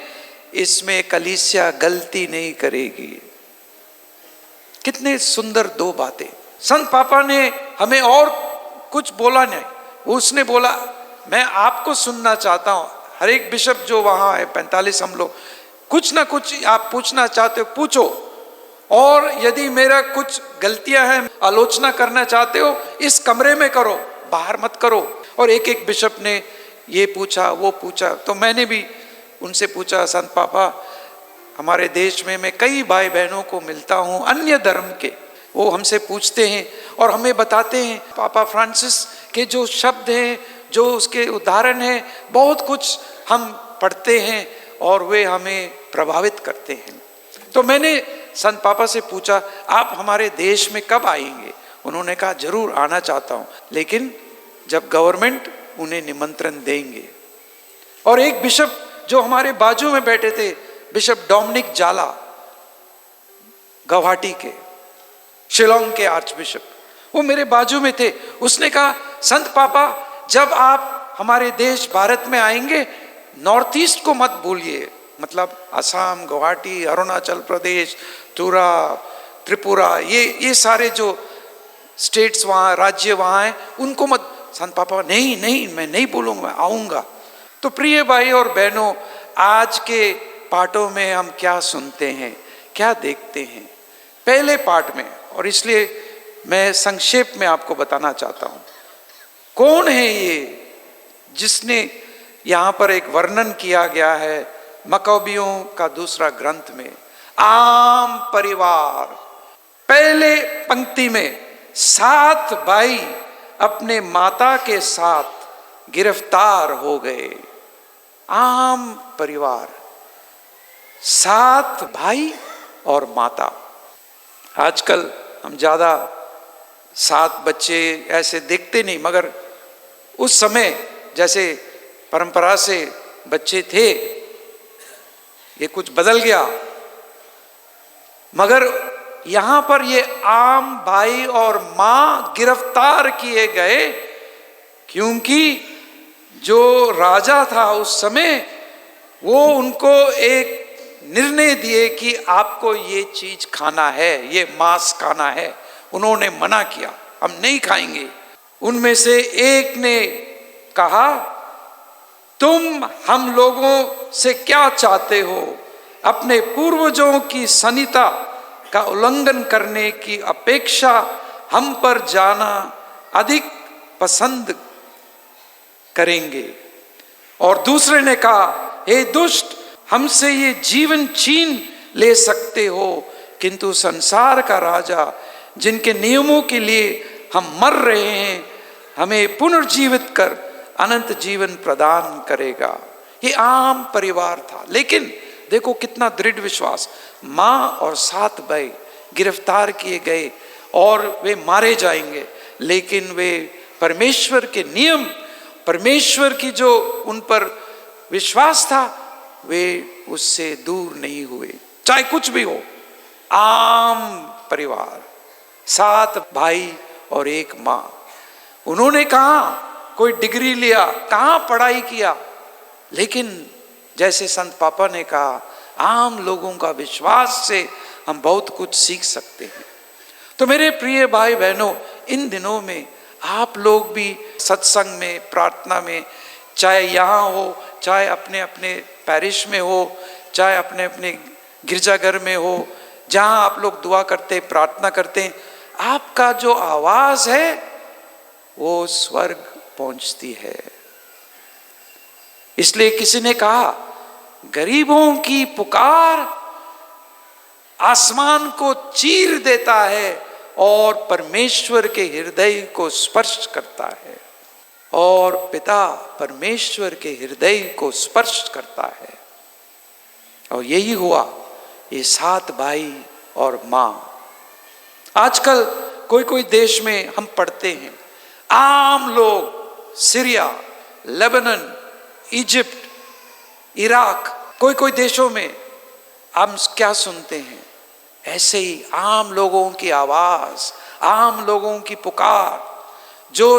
[SPEAKER 3] इसमें कलीसिया गलती नहीं करेगी। कितने सुंदर दो बातें। संत पापा ने हमें और कुछ बोला नहीं, उसने बोला मैं आपको सुनना चाहता हूं। हर एक बिशप जो वहां है, 45 हम लोग, कुछ ना कुछ आप पूछना चाहते हो पूछो, और यदि मेरा कुछ गलतियां हैं, आलोचना करना चाहते हो, इस कमरे में करो, बाहर मत करो। और एक एक बिशप ने ये पूछा, वो पूछा। तो मैंने भी उनसे पूछा, संत पापा हमारे देश में मैं कई भाई बहनों को मिलता हूँ अन्य धर्म के, वो हमसे पूछते हैं और हमें बताते हैं पापा फ्रांसिस के जो शब्द हैं, जो उसके उदाहरण हैं, बहुत कुछ हम पढ़ते हैं और वे हमें प्रभावित करते हैं। तो मैंने संत पापा से पूछा, आप हमारे देश में कब आएंगे? उन्होंने कहा जरूर आना चाहता हूँ, लेकिन जब गवर्नमेंट उन्हें निमंत्रण देंगे। और एक बिशप जो हमारे बाजू में बैठे थे, बिशप डोमिनिक जाला, गुवाहाटी के, शिलोंग के आर्च बिशप, वो मेरे बाजू में थे। उसने कहा, संत पापा जब आप हमारे देश भारत में आएंगे, नॉर्थ ईस्ट को मत भूलिए, मतलब असम, गुवाहाटी, अरुणाचल प्रदेश, तुरा, त्रिपुरा, ये सारे जो स्टेट्स वहाँ, राज्य वहाँ हैं, उनको मत। संत पापा नहीं, मैं नहीं बोलूँगा, आऊँगा। तो प्रिय भाई और बहनों, आज के पाठों में हम क्या सुनते हैं, क्या देखते हैं? पहले पाठ में, और इसलिए मैं संक्षेप में आपको बताना चाहता हूँ, कौन है ये जिसने यहाँ पर एक वर्णन किया गया है मकौबियों का दूसरा ग्रंथ में, आम परिवार। पहले पंक्ति में 7 भाई अपने माता के साथ गिरफ्तार हो गए। आम परिवार, 7 भाई और माता। आजकल हम ज्यादा 7 बच्चे ऐसे देखते नहीं, मगर उस समय जैसे परंपरा से बच्चे थे, ये कुछ बदल गया। मगर यहां पर ये आम भाई और मां गिरफ्तार किए गए, क्योंकि जो राजा था उस समय, वो उनको एक निर्णय दिए कि आपको ये चीज खाना है, ये मांस खाना है। उन्होंने मना किया, हम नहीं खाएंगे। उनमें से एक ने कहा, तुम हम लोगों से क्या चाहते हो? अपने पूर्वजों की संहिता का उल्लंघन करने की अपेक्षा हम पर जाना अधिक पसंद करेंगे। और दूसरे ने कहा, हे दुष्ट, हमसे ये जीवन छीन ले सकते हो, किंतु संसार का राजा, जिनके नियमों के लिए हम मर रहे हैं, हमें पुनर्जीवित कर अनंत जीवन प्रदान करेगा। ये आम परिवार था, लेकिन देखो कितना दृढ़ विश्वास। माँ और 7 भाई गिरफ्तार किए गए और वे मारे जाएंगे, लेकिन वे परमेश्वर के नियम, परमेश्वर की जो उन पर विश्वास था, वे उससे दूर नहीं हुए, चाहे कुछ भी हो। आम परिवार, 7 भाई और 1 माँ। उन्होंने कहाँ कोई डिग्री लिया, कहाँ पढ़ाई किया, लेकिन जैसे संत पापा ने कहा, आम लोगों का विश्वास से हम बहुत कुछ सीख सकते हैं। तो मेरे प्रिय भाई बहनों, इन दिनों में आप लोग भी सत्संग में, प्रार्थना में, चाहे यहाँ हो, चाहे अपने अपने पैरिश में हो, चाहे अपने अपने गिरजाघर में हो, जहाँ आप लोग दुआ करते, प्रार्थना करते हैं, आपका जो आवाज है वो स्वर्ग पहुंचती है। इसलिए किसी ने कहा, गरीबों की पुकार आसमान को चीर देता है और परमेश्वर के हृदय को स्पर्श करता है, और पिता परमेश्वर के हृदय को स्पर्श करता है। और यही हुआ ये 7 भाई और मां। आजकल कोई कोई देश में हम पढ़ते हैं, आम लोग सीरिया, लेबनान, इजिप्ट, इराक, कोई कोई देशों में हम क्या सुनते हैं? ऐसे ही आम लोगों की आवाज, आम लोगों की पुकार जो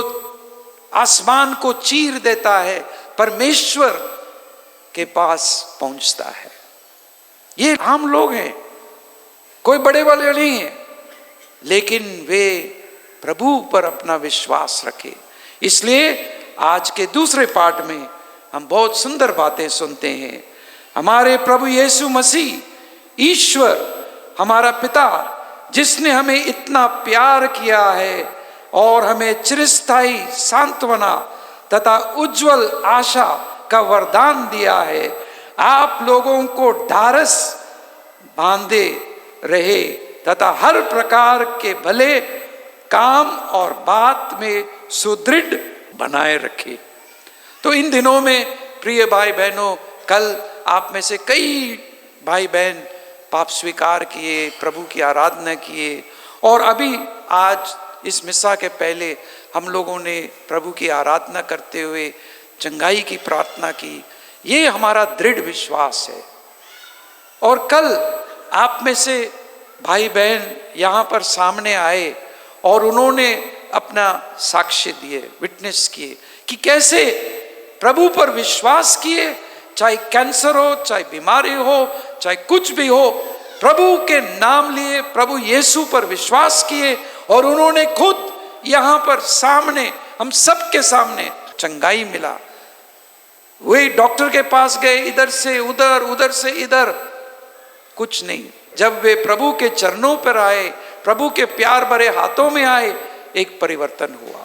[SPEAKER 3] आसमान को चीर देता है, परमेश्वर के पास पहुंचता है। ये आम लोग हैं, कोई बड़े वाले नहीं हैं, लेकिन वे प्रभु पर अपना विश्वास रखे। इसलिए आज के दूसरे पाठ में हम बहुत सुंदर बातें सुनते हैं। हमारे प्रभु यीशु मसीह, ईश्वर हमारा पिता, जिसने हमें इतना प्यार किया है और हमें चिरस्थायी सांत्वना तथा उज्जवल आशा का वरदान दिया है, आप लोगों को ढारस बांधे रहे तथा हर प्रकार के भले काम और बात में सुदृढ़ बनाए रखे। तो इन दिनों में प्रिय भाई बहनों, कल आप में से कई भाई बहन पाप स्वीकार किए, प्रभु की आराधना किए, और अभी आज इस मिस्सा के पहले हम लोगों ने प्रभु की आराधना करते हुए चंगाई की प्रार्थना की। ये हमारा दृढ़ विश्वास है। और कल आप में से भाई बहन यहाँ पर सामने आए और उन्होंने अपना साक्ष्य दिए, विटनेस किए कि कैसे प्रभु पर विश्वास किए, चाहे कैंसर हो, चाहे बीमारी हो, चाहे कुछ भी हो, प्रभु के नाम लिए, प्रभु यीशु पर विश्वास किए, और उन्होंने खुद यहाँ पर सामने, हम सबके सामने चंगाई मिला। वही डॉक्टर के पास गए, इधर से उधर, उधर से इधर, कुछ नहीं। जब वे प्रभु के चरणों पर आए, प्रभु के प्यार भरे हाथों में आए, एक परिवर्तन हुआ।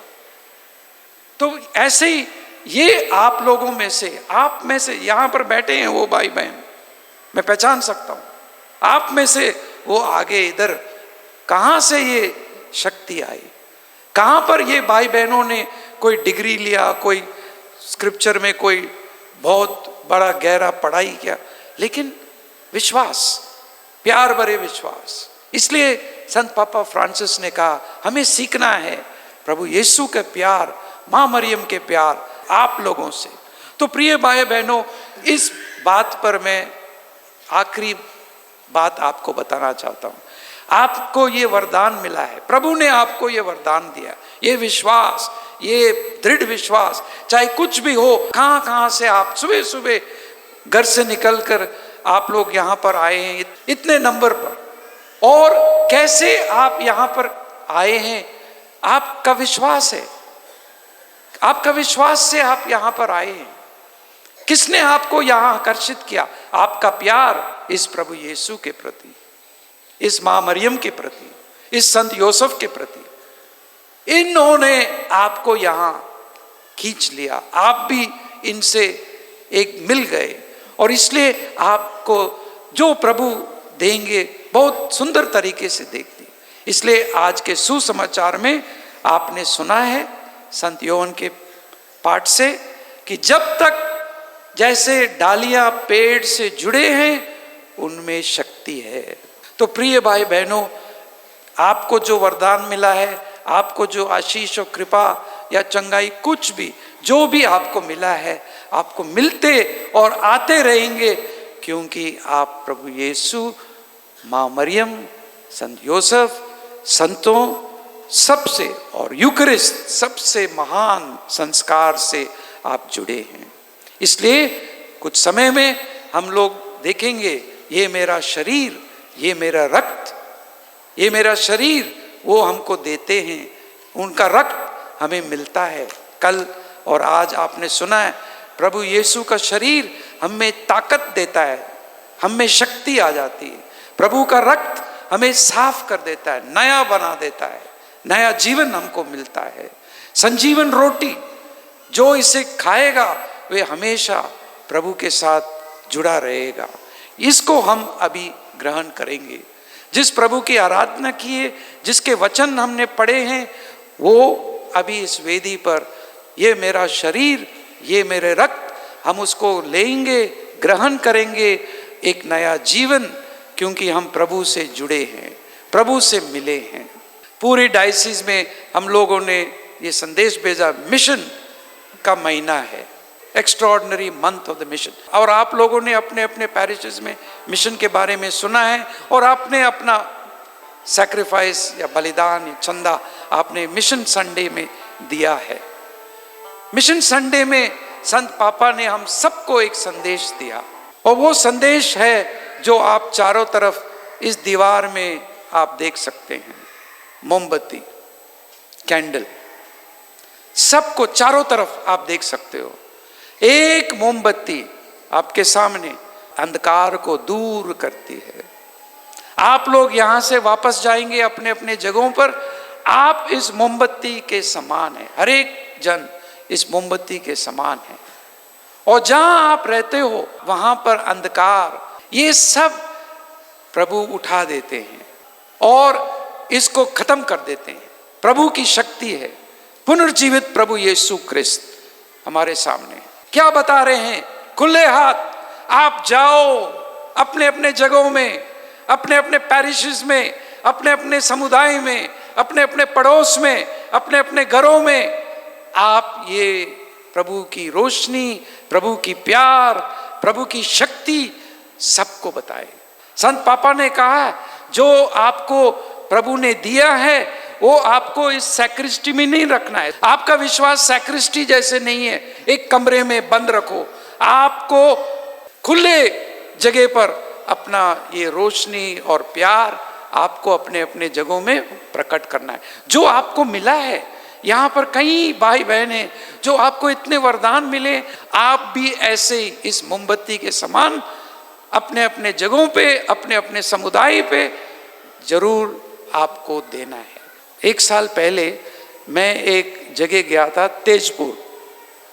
[SPEAKER 3] तो ऐसे ही ये आप लोगों में से, आप में से यहाँ पर बैठे हैं वो भाई बहन, मैं पहचान सकता हूँ। आप में से वो आगे इधर कहाँ से ये शक्ति आई? कहाँ पर ये भाई बहनों ने कोई डिग्री लिया, कोई स्क्रिप्चर में कोई बहुत बड़ा गहरा पढ़ाई किया, लेकिन विश्वास, प्यार भरे विश्वास। इसलिए संत पापा फ्रांसिस ने कहा, हमें सीखना है प्रभु यीशु के प्यार, माँ मरियम के प्यार आप लोगों से। तो प्रिय भाई बहनों, इस बात पर मैं आखिरी बात आपको बताना चाहता हूँ। आपको ये वरदान मिला है, प्रभु ने आपको ये वरदान दिया, ये विश्वास, ये दृढ़ विश्वास, चाहे कुछ भी हो, कहाँ कहाँ से आप सुबह सुबह घर से निकलकर आप लोग यहाँ पर आए हैं, इतने नंबर पर, और कैसे आप यहाँ पर आए हैं, आपका विश्वास है। आपका विश्वास से आप यहाँ पर आए हैं। किसने आपको यहाँ आकर्षित किया? आपका प्यार इस प्रभु यीशु के प्रति, इस माँ मरियम के प्रति, इस संत योसेफ के प्रति। इन्होंने आपको यहाँ खींच लिया, आप भी इनसे एक मिल गए, और इसलिए आपको जो प्रभु देंगे बहुत सुंदर तरीके से देखते। इसलिए आज के सुसमाचार में आपने सुना है संत योहन के पाठ से कि जब तक जैसे डालियां पेड़ से जुड़े हैं उनमें शक्ति है। तो प्रिय भाई बहनों, आपको जो वरदान मिला है, आपको जो आशीष और कृपा या चंगाई, कुछ भी जो भी आपको मिला है, आपको मिलते और आते रहेंगे, क्योंकि आप प्रभु यीशु, माँ मरियम, संत योसेफ, संतों सबसे और यूकरिस्ट सबसे महान संस्कार से आप जुड़े हैं। इसलिए कुछ समय में हम लोग देखेंगे, ये मेरा शरीर, ये मेरा रक्त, ये मेरा शरीर वो हमको देते हैं, उनका रक्त हमें मिलता है। कल और आज आपने सुना है प्रभु यीशु का शरीर हमें ताकत देता है, हमें शक्ति आ जाती है। प्रभु का रक्त हमें साफ कर देता है, नया बना देता है, नया जीवन हमको मिलता है। संजीवन रोटी, जो इसे खाएगा वे हमेशा प्रभु के साथ जुड़ा रहेगा। इसको हम अभी ग्रहण करेंगे। जिस प्रभु की आराधना किए, जिसके वचन हमने पढ़े हैं, वो अभी इस वेदी पर, ये मेरा शरीर, ये मेरे रक्त, हम उसको लेंगे, ग्रहण करेंगे, एक नया जीवन, क्योंकि हम प्रभु से जुड़े हैं, प्रभु से मिले हैं। पूरी डायसिस में हम लोगों ने ये संदेश भेजा, मिशन का महीना है, extraordinary month of the mission. और आप लोगों ने अपने अपने पैरिशेस में मिशन के बारे में सुना है, और आपने अपना सैक्रिफाइस या बलिदान या चंदा आपने मिशन संडे में दिया है। मिशन संडे में संत पापा ने हम सबको एक संदेश दिया, और वो संदेश है जो आप चारों तरफ इस दीवार में आप देख सकते हैं। मोमबत्ती, कैंडल, सबको चारों तरफ आप देख सकते हो। एक मोमबत्ती आपके सामने अंधकार को दूर करती है। आप लोग यहां से वापस जाएंगे अपने अपने जगहों पर, आप इस मोमबत्ती के समान है, हर एक जन इस मोमबत्ती के समान है। और जहां आप रहते हो वहां पर अंधकार, ये सब प्रभु उठा देते हैं और इसको खत्म कर देते हैं। प्रभु की शक्ति है, पुनर्जीवित प्रभु यीशु क्रिस्त हमारे सामने क्या बता रहे हैं? खुले हाथ आप जाओ अपने अपने जगहों में, अपने अपने पैरिशेस में, अपने अपने समुदाय में, अपने अपने पड़ोस में, अपने अपने घरों में, आप ये प्रभु की रोशनी, प्रभु की प्यार, प्रभु की शक्ति सबको बताए। संत पापा ने कहा जो आपको प्रभु ने दिया है वो आपको इस सैक्रिस्टी में नहीं रखना है। आपका विश्वास सैक्रिस्टी जैसे नहीं है, एक कमरे में बंद रखो। आपको खुले जगह पर अपना ये रोशनी और प्यार आपको अपने अपने जगहों में प्रकट करना है। जो आपको मिला है, यहाँ पर कई भाई बहन हैं जो आपको इतने वरदान मिले, आप भी ऐसे ही इस मोमबत्ती के समान अपने अपने जगहों पे, अपने अपने समुदाय पे जरूर आपको देना है। एक साल पहले मैं एक जगह गया था,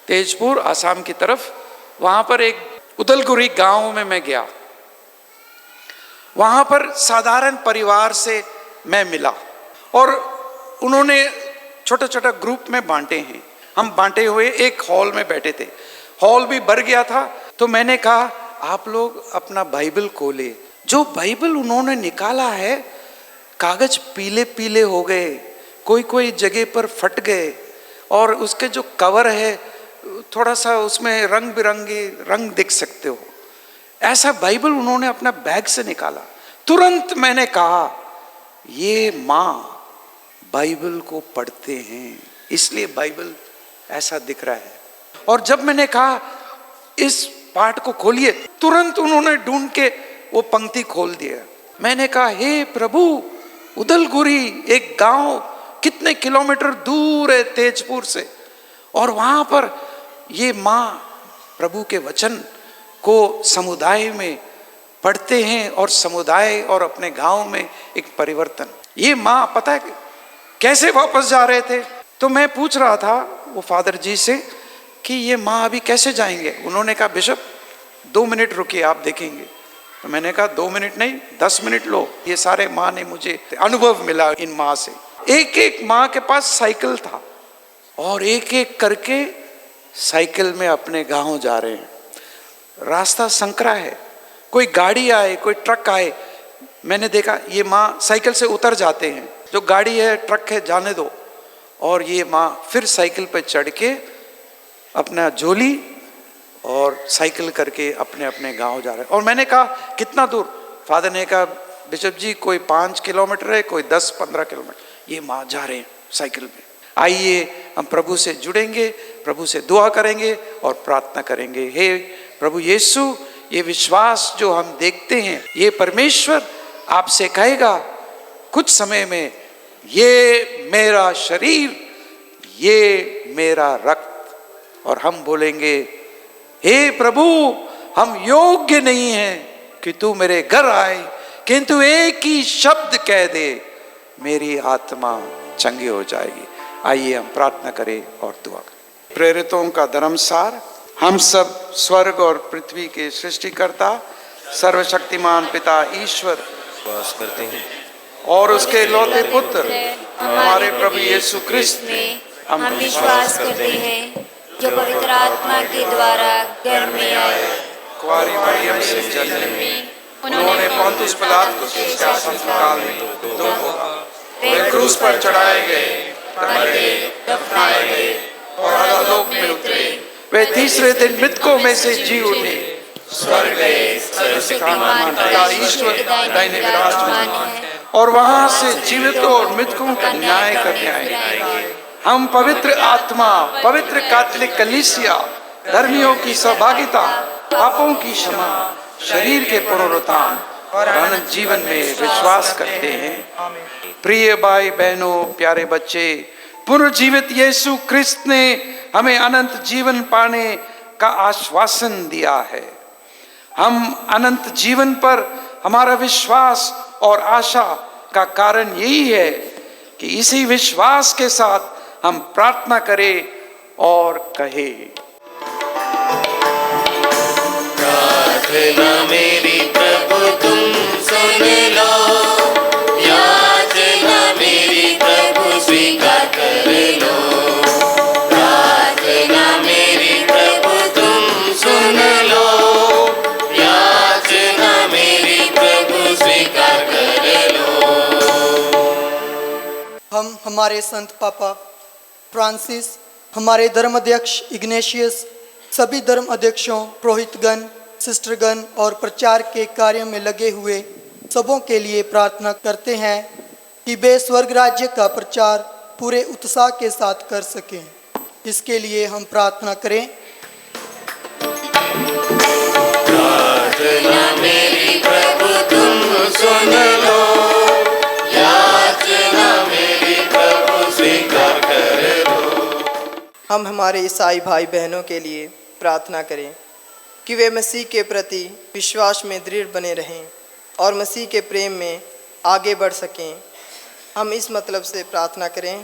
[SPEAKER 3] तेजपुर आसाम की तरफ। वहाँ पर एक उदलगुरी गांव में मैं गया। वहाँ पर साधारण परिवार से मैं मिला और उन्होंने छोटा छोटा ग्रुप में बांटे हैं। हम बांटे हुए एक हॉल में बैठे थे, हॉल भी भर गया था। तो मैंने कहा आप लोग अपना बाइबल खोले। जो बाइबल उन्होंने निकाला है, कागज पीले पीले हो गए, कोई कोई जगह पर फट गए, और उसके जो कवर है थोड़ा सा उसमें रंग बिरंगे रंग दिख सकते हो। ऐसा बाइबल उन्होंने अपना बैग से निकाला। तुरंत मैंने कहा ये माँ बाइबल को पढ़ते हैं, इसलिए बाइबल ऐसा दिख रहा है। और जब मैंने कहा इस पाठ को खोलिए, तुरंत उन्होंने ढूंढ के वो पंक्ति खोल दिया। मैंने कहा हे प्रभु, उदलगुरी एक गांव कितने किलोमीटर दूर है तेजपुर से, और वहाँ पर ये माँ प्रभु के वचन को समुदाय में पढ़ते हैं और समुदाय और अपने गांव में एक परिवर्तन। ये माँ पता है कैसे वापस जा रहे थे, तो मैं पूछ रहा था वो फादर जी से कि ये माँ अभी कैसे जाएंगे। उन्होंने कहा बिशप 2 मिनट रुकिए आप देखेंगे। तो मैंने कहा 2 मिनट नहीं 10 मिनट लो। ये सारे माँ ने मुझे अनुभव मिला इन माँ से। एक एक माँ के पास साइकिल था और एक एक करके साइकिल में अपने गांव जा रहे हैं। रास्ता संकरा है, कोई गाड़ी आए कोई ट्रक आए, मैंने देखा ये माँ साइकिल से उतर जाते हैं, जो गाड़ी है ट्रक है जाने दो, और ये माँ फिर साइकिल पर चढ़ के अपना झोली और साइकिल करके अपने अपने गांव जा रहे हैं। और मैंने कहा कितना दूर? फादर ने कहा बिशप जी कोई 5 किलोमीटर है, कोई 10-15 किलोमीटर। ये माँ जा रहे हैं साइकिल पे। आइए हम प्रभु से जुड़ेंगे, प्रभु से दुआ करेंगे और प्रार्थना करेंगे। हे प्रभु यीशु, ये विश्वास जो हम देखते हैं, ये परमेश्वर आपसे कहेगा कुछ समय में, ये मेरा शरीर, ये मेरा रक्त। और हम बोलेंगे हे प्रभु, हम योग्य नहीं हैं कि तू मेरे घर आए, किंतु एक ही शब्द कह दे, मेरी आत्मा चंगी हो जाएगी। आइए हम प्रार्थना करें और दुआ करें। प्रेरितों का धर्मसार। हम सब स्वर्ग और पृथ्वी के सृष्टिकर्ता सर्वशक्तिमान पिता ईश्वर
[SPEAKER 4] वास करते हैं
[SPEAKER 3] और उसके लौते पुत्र हमारे प्रभु यीशु क्रिस्त में
[SPEAKER 9] हम विश्वास करते हैं, जो पवित्र आत्मा के द्वारा गर्भ में आए,
[SPEAKER 3] कुंवारी मरियम से जन्मे, उन्होंने पोंतुस पिलातुस के शासनकाल में दो होगा, वे क्रूस पर चढ़ाए गए, मरे, दफनाए गए और अधोलोक में उतरे। वे तीसरे दिन मृतकों में से जी उठे, स्वर्ग गए, सर्वशक्तिमान पिता ईश्वर दाहिने विराजमान है, और वहां से जीवितों और मृतकों का न्याय करने आएंगे। हम पवित्र आत्मा, पवित्र कैथोलिक कलीसिया, धर्मियों की सहभागिता, पापों की क्षमा, शरीर के पुनरुत्थान और अनंत जीवन में विश्वास करते हैं। प्रिय भाई बहनों, प्यारे बच्चे, पुनर्जीवित यीशु क्रिस्त ने हमें अनंत जीवन पाने का आश्वासन दिया है। हम अनंत जीवन पर हमारा विश्वास और आशा का कारण यही है कि इसी विश्वास के साथ हम प्रार्थना करें और कहें,
[SPEAKER 4] प्रार्थना मेरी प्रभु तुम सुन लो, याचना मेरी प्रभु स्वीकार कर लो। प्रार्थना मेरी प्रभु तुम सुन लो, याचना मेरी प्रभु स्वीकार कर लो।
[SPEAKER 11] हम हमारे संत पापा फ्रांसिस, हमारे धर्म अध्यक्ष इग्नेशियस, सभी धर्म अध्यक्षों, पुरोहितगण, सिस्टरगण और प्रचार के कार्य में लगे हुए सबों के लिए प्रार्थना करते हैं कि वे स्वर्ग राज्य का प्रचार पूरे उत्साह के साथ कर सकें। इसके लिए हम प्रार्थना करें।
[SPEAKER 4] प्रार्थना मेरी प्रभु तुम सुन लो, याचना मेरी प्रभु स्वीकार कर लो।
[SPEAKER 11] हम हमारे ईसाई भाई बहनों के लिए प्रार्थना करें कि वे मसीह के प्रति विश्वास में दृढ़ बने रहें और मसीह के प्रेम में आगे बढ़ सकें। हम इस मतलब से प्रार्थना करें।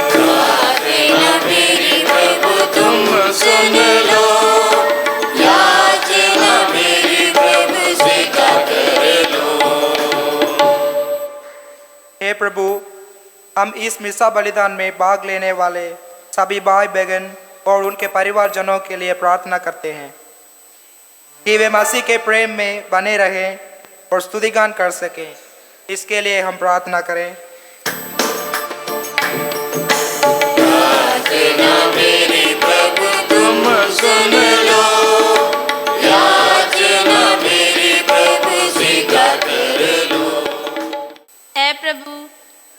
[SPEAKER 4] प्रार्थना मेरी प्रभु तुम सुन लो, याचना मेरी प्रभु स्वीकार कर लो।
[SPEAKER 5] हे प्रभु, हम इस मिसा बलिदान में भाग लेने वाले सभी भाई बहन और उनके परिवारजनों के लिए प्रार्थना करते हैं कि वे मसीह के प्रेम में बने रहें और स्तुतिगान कर सकें। इसके लिए हम प्रार्थना करें।
[SPEAKER 4] प्रार्थना मेरी प्रभु तुम सुन लो, याचना मेरी प्रभु स्वीकार कर लो।
[SPEAKER 12] ऐ प्रभु,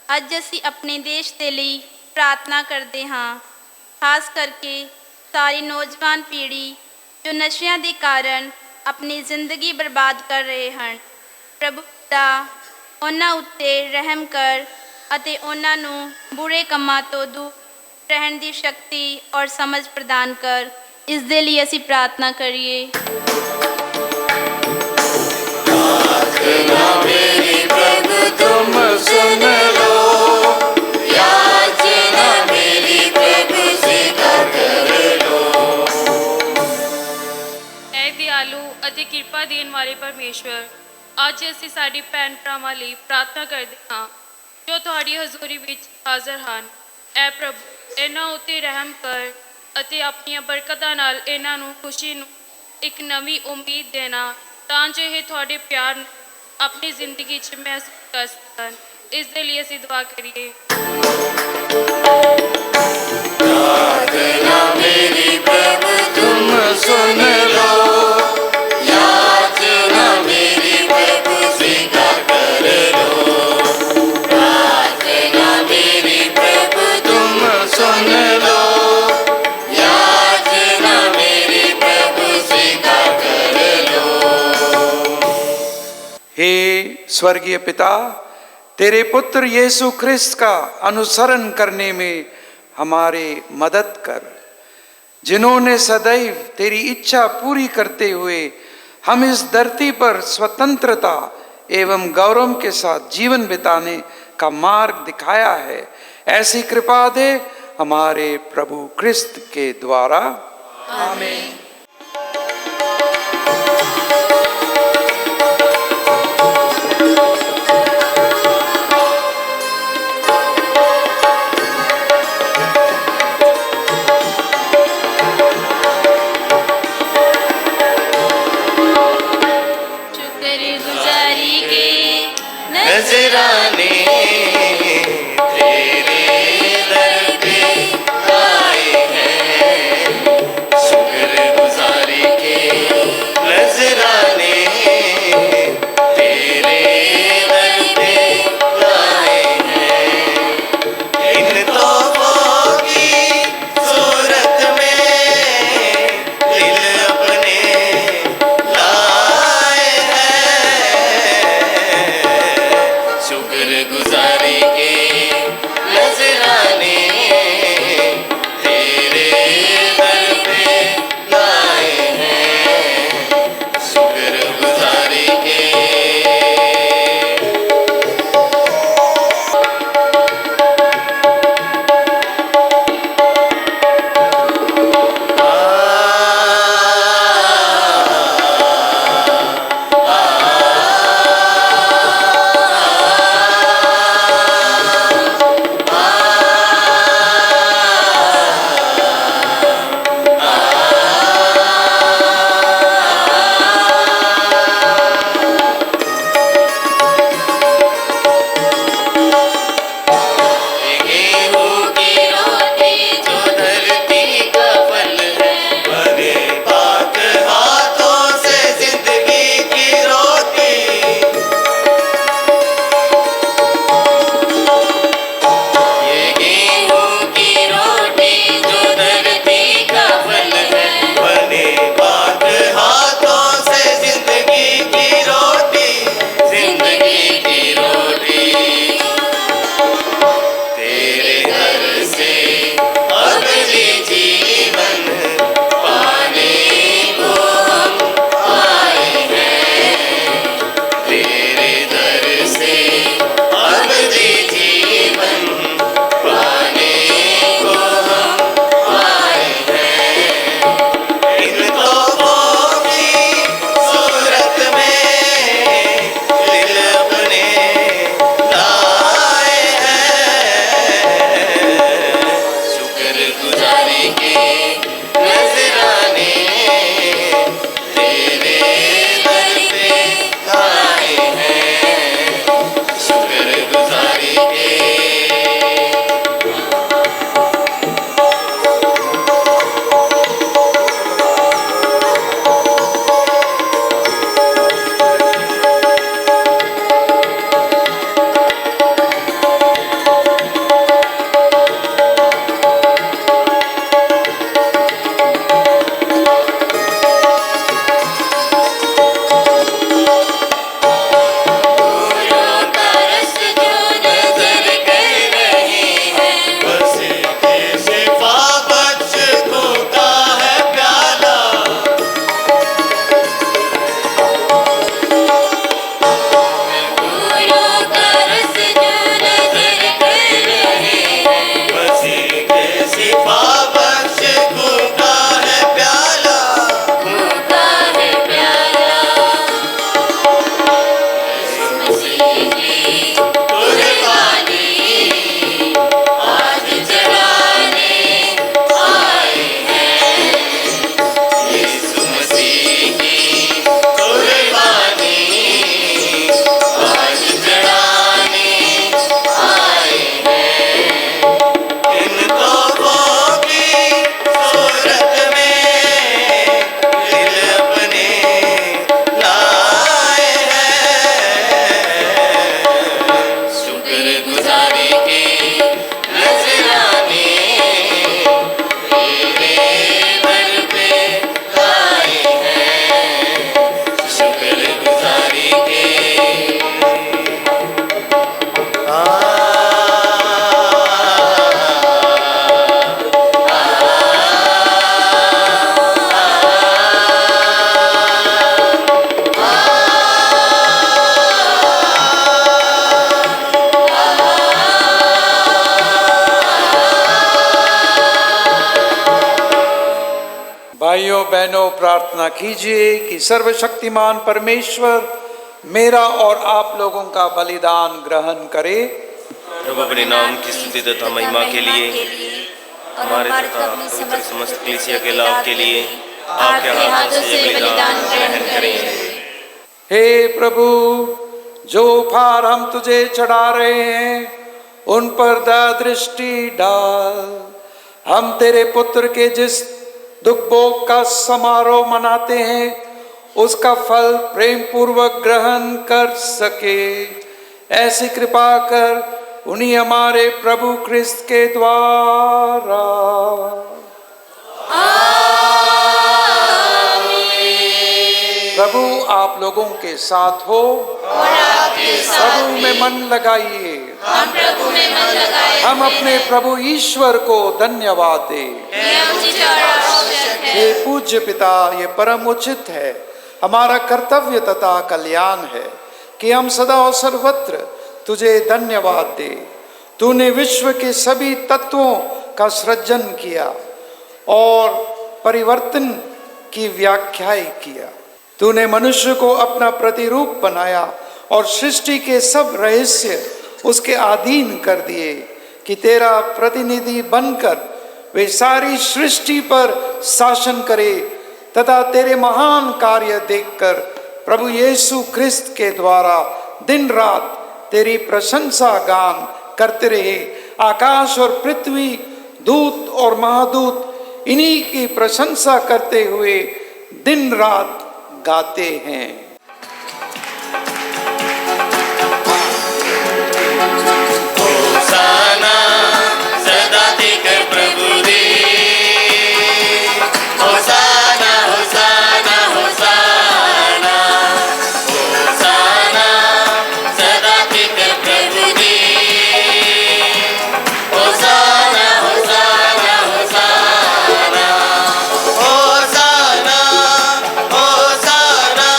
[SPEAKER 12] ਅੱਜ ਅਸੀਂ ਆਪਣੇ ਦੇਸ਼ ਦੇ ਲਈ ਪ੍ਰਾਰਥਨਾ ਕਰਦੇ ਹਾਂ, ਖਾਸ ਕਰਕੇ ਸਾਰੀ ਨੌਜਵਾਨ ਪੀੜ੍ਹੀ ਜੋ ਨਸ਼ਿਆਂ ਦੇ ਕਾਰਨ ਆਪਣੀ ਜ਼ਿੰਦਗੀ ਬਰਬਾਦ ਕਰ ਰਹੇ ਹਨ। ਪ੍ਰਭੂ ਦਾ ਉਹਨਾਂ ਉੱਤੇ ਰਹਿਮ ਕਰ ਅਤੇ ਉਹਨਾਂ ਨੂੰ ਬੁਰੇ ਕੰਮਾਂ ਤੋਂ ਦੂਰ ਰਹਿਣ ਦੀ ਸ਼ਕਤੀ ਔਰ ਸਮਝ ਪ੍ਰਦਾਨ ਕਰ। ਇਸ ਦੇ ਲਈ ਅਸੀਂ ਪ੍ਰਾਰਥਨਾ ਕਰੀਏ।
[SPEAKER 4] मेरी प्रभु तुम सुन लो, याचना मेरी प्रभु स्वीकार कर लो।
[SPEAKER 13] ऐ दयालु ਅਤੇ ਕਿਰਪਾ ਦੇਣ ਵਾਲੇ ਪਰਮੇਸ਼ਵਰ, ਅੱਜ ਅਸੀਂ ਸਾਡੀ ਭੈਣ ਭਰਾਵਾਂ ਲਈ ਪ੍ਰਾਰਥਨਾ ਕਰਦੇ ਹਾਂ ਜੋ ਤੁਹਾਡੀ ਹਜ਼ੂਰੀ ਵਿੱਚ ਹਾਜ਼ਰ ਹਨ। ਐ ਪ੍ਰਭੂ, ਇਹਨਾਂ ਉੱਤੇ ਰਹਿਮ ਕਰ ਅਤੇ ਆਪਣੀਆਂ ਬਰਕਤਾਂ ਨਾਲ ਇਹਨਾਂ ਨੂੰ ਖੁਸ਼ੀ ਨੂੰ ਇੱਕ ਨਵੀਂ ਉਮੀਦ ਦੇਣਾ, ਤਾਂ ਜੋ ਇਹ ਤੁਹਾਡੇ ਪਿਆਰ ਨੂੰ ਆਪਣੀ ਜ਼ਿੰਦਗੀ 'ਚ ਮਹਿਸੂਸ ਕਰ ਸਕਣ। ਇਸ ਦੇ ਲਈ ਅਸੀਂ ਦੁਆ ਕਰੀਏ।
[SPEAKER 4] प्रार्थना मेरी प्रभु तुम सुन लो, याचना मेरी प्रभु स्वीकार कर लो। प्रार्थना मेरी प्रभु तुम सुन लो, याचना मेरी प्रभु स्वीकार कर लो।
[SPEAKER 3] हे स्वर्गीय पिता, तेरे पुत्र यीशु ख्रिस्त का अनुसरण करने में हमारे मदद कर, जिन्होंने सदैव तेरी इच्छा पूरी करते हुए हम इस धरती पर स्वतंत्रता एवं गौरव के साथ जीवन बिताने का मार्ग दिखाया है, ऐसी कृपा दे हमारे प्रभु ख्रिस्त के द्वारा।
[SPEAKER 5] आमीन।
[SPEAKER 12] शुक्रगुजारी के
[SPEAKER 4] नजराने तेरे दर पे आए हैं, शुक्रगुजारी
[SPEAKER 3] भाइयों बहनों, प्रार्थना कीजिए कि सर्वशक्तिमान परमेश्वर मेरा और आप लोगों का बलिदान ग्रहण करे।
[SPEAKER 4] प्रभु अपने नाम की स्तुति तथा महिमा के लिए, हमारे तथा पवित्र समस्त कलीसिया के लाभ के लिए आपके हाथों से बलिदान ग्रहण करें।
[SPEAKER 3] हे प्रभु, जो उपहार हम तुझे चढ़ा रहे हैं उन पर दया दृष्टि डाल। हम तेरे पुत्र के जिस दुख भोग का समारोह मनाते हैं उसका फल प्रेम पूर्वक ग्रहण कर सके, ऐसी कृपा कर उन्हीं हमारे प्रभु क्रिस्त के द्वारा। प्रभु आप लोगों के साथ हो
[SPEAKER 12] और आपके साथ
[SPEAKER 3] प्रभु में मन लगाइए।
[SPEAKER 12] हम प्रभु में मन लगाए
[SPEAKER 3] हम अपने प्रभु ईश्वर को धन्यवाद दें।
[SPEAKER 12] यह उचित और आवश्यक है।
[SPEAKER 3] हे पूज्य पिता, ये परम उचित है, हमारा कर्तव्य तथा कल्याण है कि हम सदा और सर्वत्र तुझे धन्यवाद दे। तूने विश्व के सभी तत्वों का सृजन किया और परिवर्तन की व्याख्या किया। तूने मनुष्य को अपना प्रतिरूप बनाया और सृष्टि के सब रहस्य उसके अधीन कर दिए कि तेरा प्रतिनिधि बनकर वे सारी सृष्टि पर शासन करे तथा तेरे महान कार्य देखकर प्रभु यीशु क्रिस्त के द्वारा दिन रात तेरी प्रशंसा गान करते रहे। आकाश और पृथ्वी, दूत और महादूत इन्हीं की प्रशंसा करते हुए दिन रात गाते हैं।
[SPEAKER 4] होसाना सदा देकर प्रभु दे, होसाना होसाना होसाना, होसाना सदा देकर प्रभु दे, होसाना होसाना होसाना, होसाना होसाना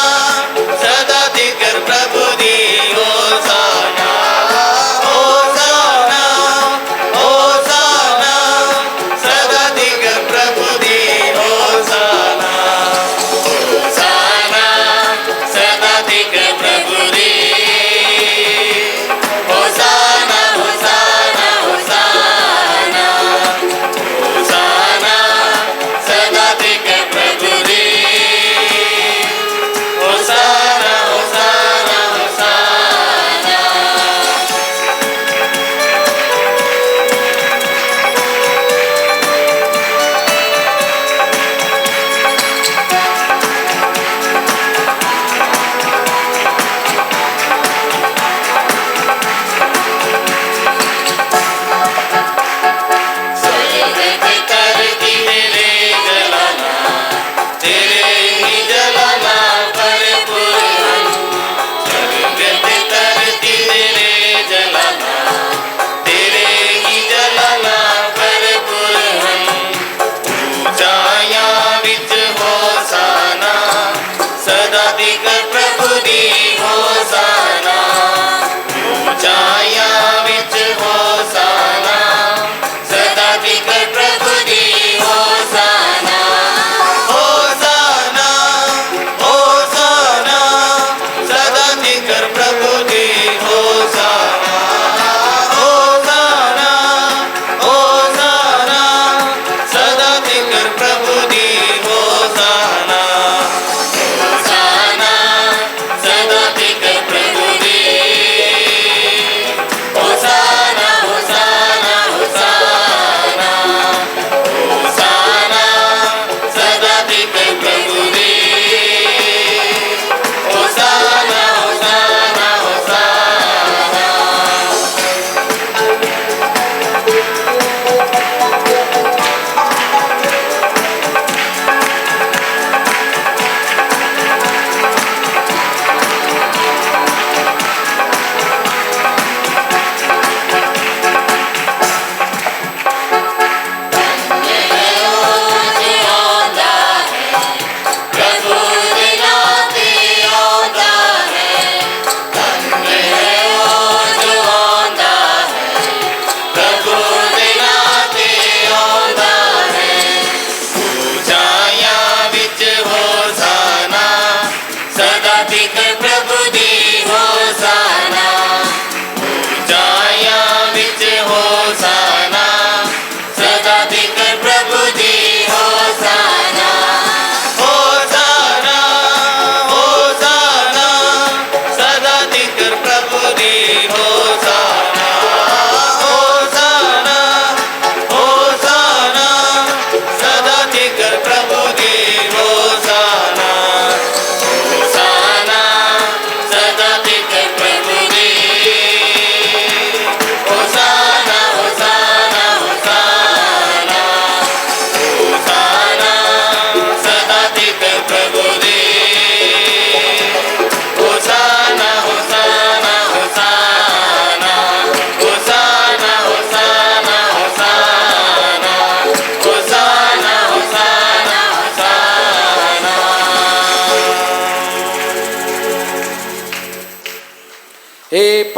[SPEAKER 4] सदा देकर प्रभु दे, होसाना होसाना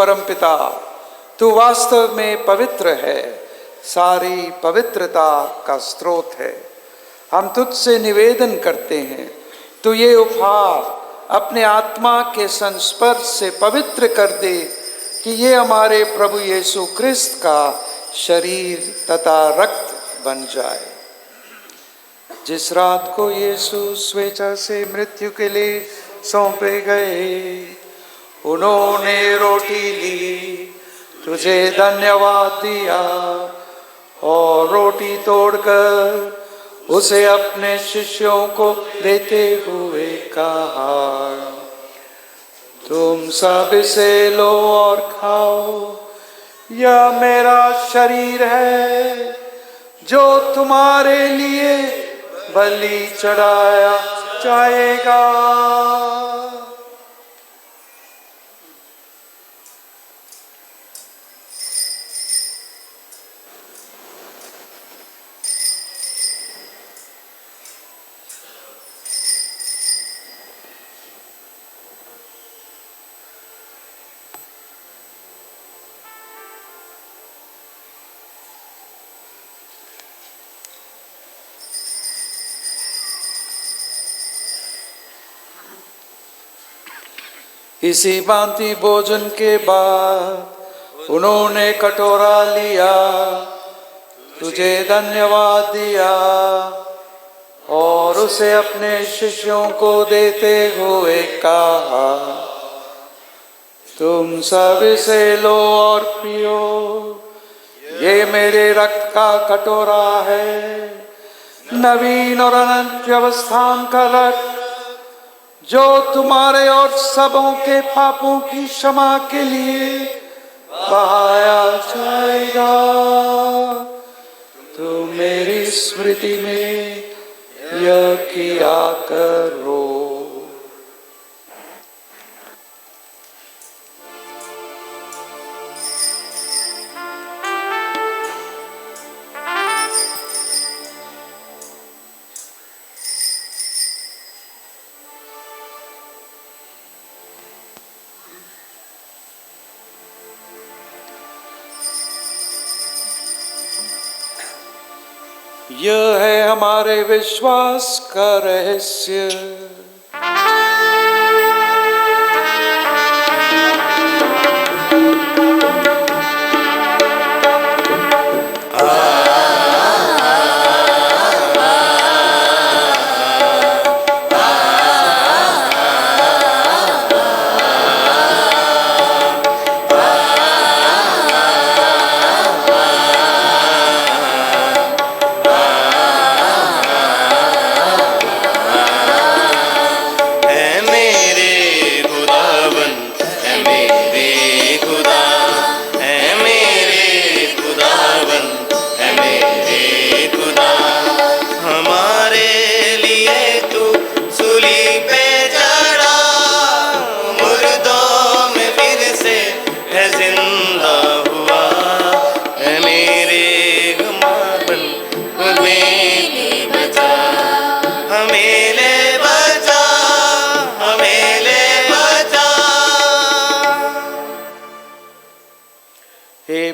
[SPEAKER 3] परमपिता, तू वास्तव में पवित्र है, सारी पवित्रता का स्रोत है। हम तुझसे निवेदन करते हैं, तू ये उपहार अपने आत्मा के संस्पर्श से पवित्र कर दे कि ये हमारे प्रभु यीशु क्रिस्त का शरीर तथा रक्त बन जाए। जिस रात को यीशु स्वेच्छा से मृत्यु के लिए सौंपे गए, उन्होंने रोटी ली, तुझे धन्यवाद दिया और रोटी तोड़कर उसे अपने शिष्यों को देते हुए कहा, तुम सब इसे लो और खाओ, यह मेरा शरीर है जो तुम्हारे लिए बलि चढ़ाया जाएगा। इसी भांति भोजन के बाद उन्होंने कटोरा लिया, तुझे धन्यवाद दिया और उसे अपने शिष्यों को देते हुए कहा, तुम सब इसे लो और पियो, ये मेरे रक्त का कटोरा है, नवीन और अनंत व्यवस्थान का रक्त, जो तुम्हारे और सबों के पापों की क्षमा के लिए बहाया जाएगा। तुम मेरी स्मृति में यह किया करो। यह है हमारे विश्वास का रहस्य।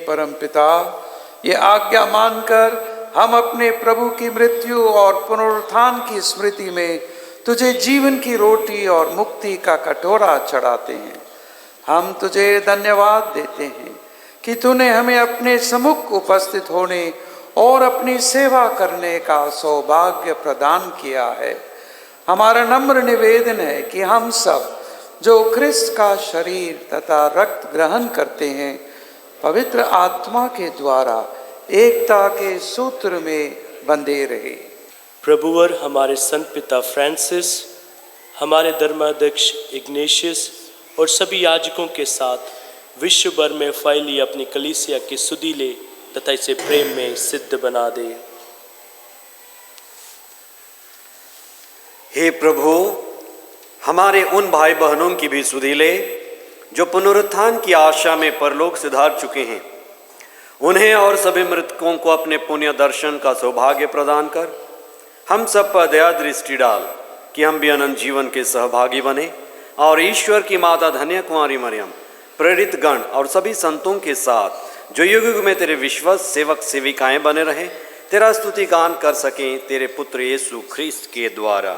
[SPEAKER 3] परमपिता, ये आज्ञा मानकर हम अपने प्रभु की मृत्यु और पुनरुत्थान की स्मृति में तुझे जीवन की रोटी और मुक्ति का कटोरा चढ़ाते हैं। हम तुझे धन्यवाद देते हैं कि तूने हमें अपने सम्मुख उपस्थित होने और अपनी सेवा करने का सौभाग्य प्रदान किया है। हमारा नम्र निवेदन है कि हम सब जो क्रिस्त का शरीर तथा रक्त ग्रहण करते हैं, पवित्र आत्मा के द्वारा एकता के सूत्र में बंधे रहे।
[SPEAKER 14] प्रभुवर हमारे संत पिता फ्रांसिस, हमारे धर्माध्यक्ष इग्नेशियस और सभी याजकों के साथ विश्व भर में फैली अपनी कलीसिया की सुधि ले तथा इसे प्रेम में सिद्ध बना दे।
[SPEAKER 15] हे प्रभु, हमारे उन भाई बहनों की भी सुधि ले जो पुनरुत्थान की आशा में परलोक सिधार चुके हैं। उन्हें और सभी मृतकों को अपने पुण्य दर्शन का सौभाग्य प्रदान कर हम सब पर दया दृष्टि डाल कि हम भी अनंत जीवन के सहभागी बने और ईश्वर की माता धन्य कुमारी मरियम प्रेरित गण और सभी संतों के साथ जो युग युग में तेरे विश्वास सेवक सेविकाएं बने रहें, तेरा स्तुति गान कर सकें तेरे पुत्र यीशु ख्रीस्त के द्वारा।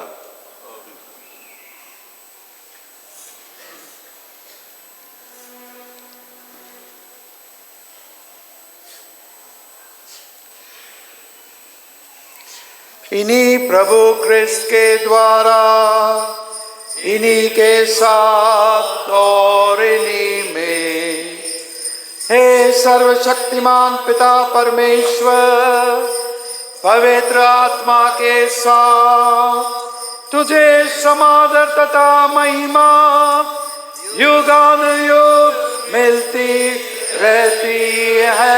[SPEAKER 3] इन्हीं प्रभु क्रिस्त के द्वारा, इन्हीं के साथ और इन्हीं में, हे सर्वशक्तिमान पिता परमेश्वर, पवित्र आत्मा के साथ तुझे समादर तथा महिमा युगानुयुग मिलती रहती है।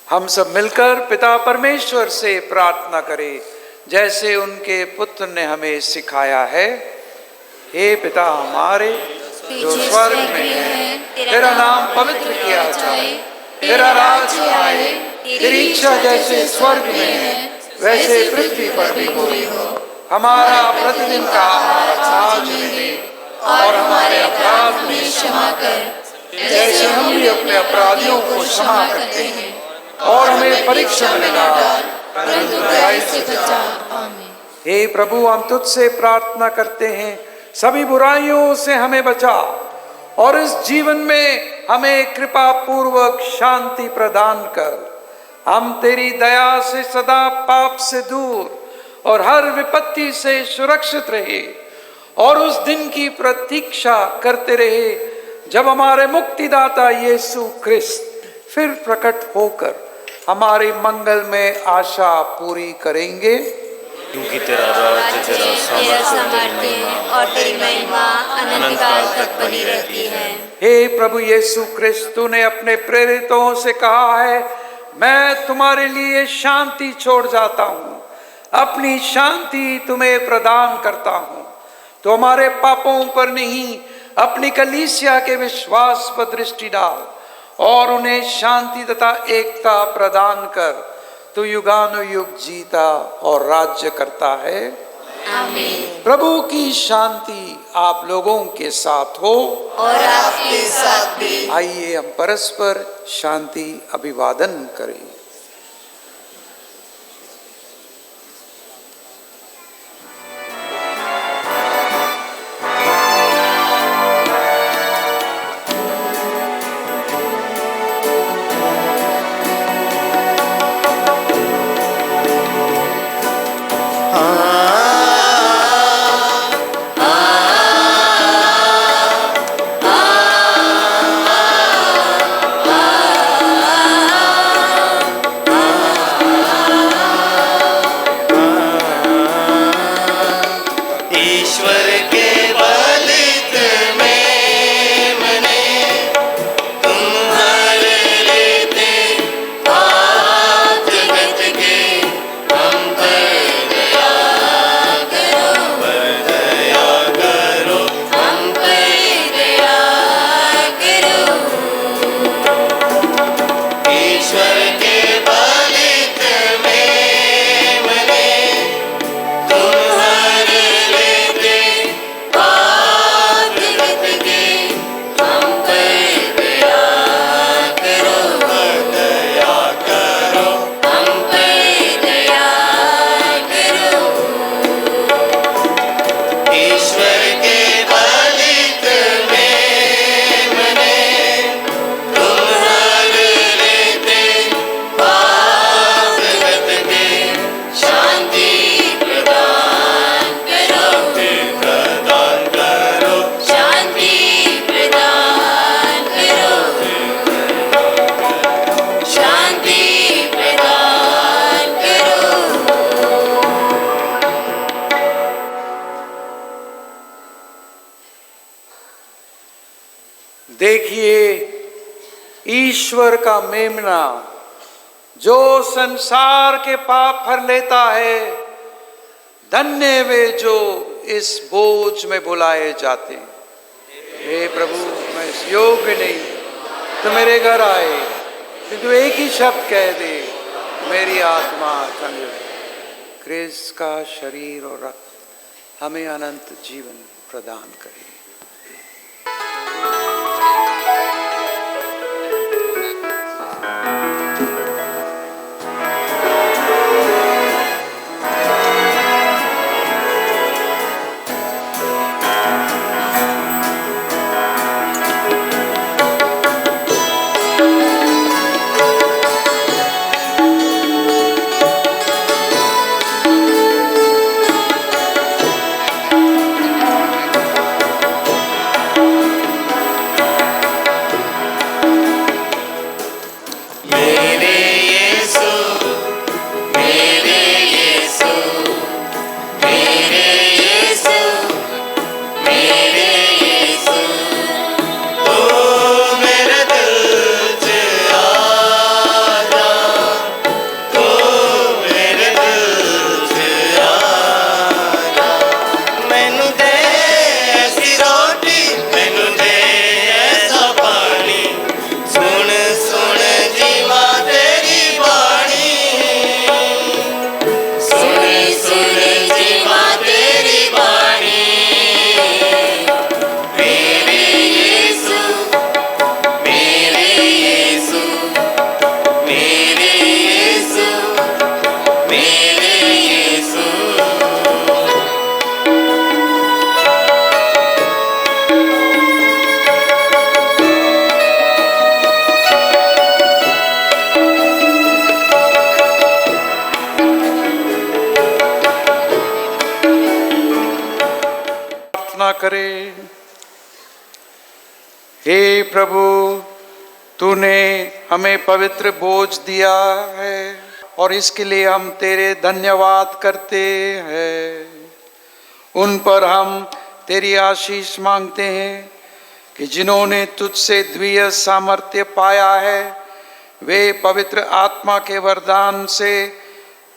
[SPEAKER 3] हम सब मिलकर पिता परमेश्वर से प्रार्थना करें जैसे उनके पुत्र ने हमें सिखाया है। हे पिता हमारे जो स्वर्ग में है, तेरा नाम पवित्र किया जाए, तेरा राज्य आए, तेरी इच्छा जैसे स्वर्ग में है वैसे पृथ्वी पर भी हो। हमारा प्रतिदिन का आहार आज हमें दे और हमारे अपराध में क्षमा कर जैसे हम भी अपने अपराधियों को क्षमा करते हैं, और हमें परीक्षा में न डाल परंतु बुराई से बचा। आमीन। हे प्रभु, हम तुझसे प्रार्थना करते हैं सभी बुराइयों से हमें बचा और इस जीवन में हमें कृपा पूर्वक शांति प्रदान कर। हम तेरी दया से सदा पाप से दूर और हर विपत्ति से सुरक्षित रहे और उस दिन की प्रतीक्षा करते रहे जब हमारे मुक्तिदाता यीशु ख्रिस्त फिर प्रकट होकर हमारी मंगल में आशा पूरी करेंगे।
[SPEAKER 4] क्योंकि तेरा राज्य, तेरा सामर्थ्य और तेरी महिमा अनंत काल तक बनी रहती है।
[SPEAKER 3] हे प्रभु यीशु ख्रिस्त, तूने अपने प्रेरितों से कहा है, मैं तुम्हारे लिए शांति छोड़ जाता हूँ, अपनी शांति तुम्हें प्रदान करता हूँ। तो हमारे पापों पर नहीं अपनी कलीसिया के विश्वास पर दृष्टि डाल और उन्हें शांति तथा एकता प्रदान कर। तू युगानुयुग जीता और राज्य करता है।
[SPEAKER 9] आमीन।
[SPEAKER 3] प्रभु की शांति आप लोगों के साथ हो
[SPEAKER 9] और आपके साथ भी।
[SPEAKER 3] आइए हम परस्पर शांति अभिवादन करें। देखिए ईश्वर का मेमना जो संसार के पाप हर लेता है, धन्य वे जो इस बोझ में बुलाए जाते हैं। हे प्रभु, मैं इस योग्य नहीं तो मेरे घर आए, किंतु एक ही शब्द कह दे, मेरी आत्मा चंग। क्रिस्त का शरीर और रक्त हमें अनंत जीवन प्रदान करे। करे। हे प्रभु, तूने हमें पवित्र बोझ दिया है और इसके लिए हम तेरे धन्यवाद करते हैं। उन पर हम तेरी आशीष मांगते हैं कि जिन्होंने तुझसे द्वितीय सामर्थ्य पाया है, वे पवित्र आत्मा के वरदान से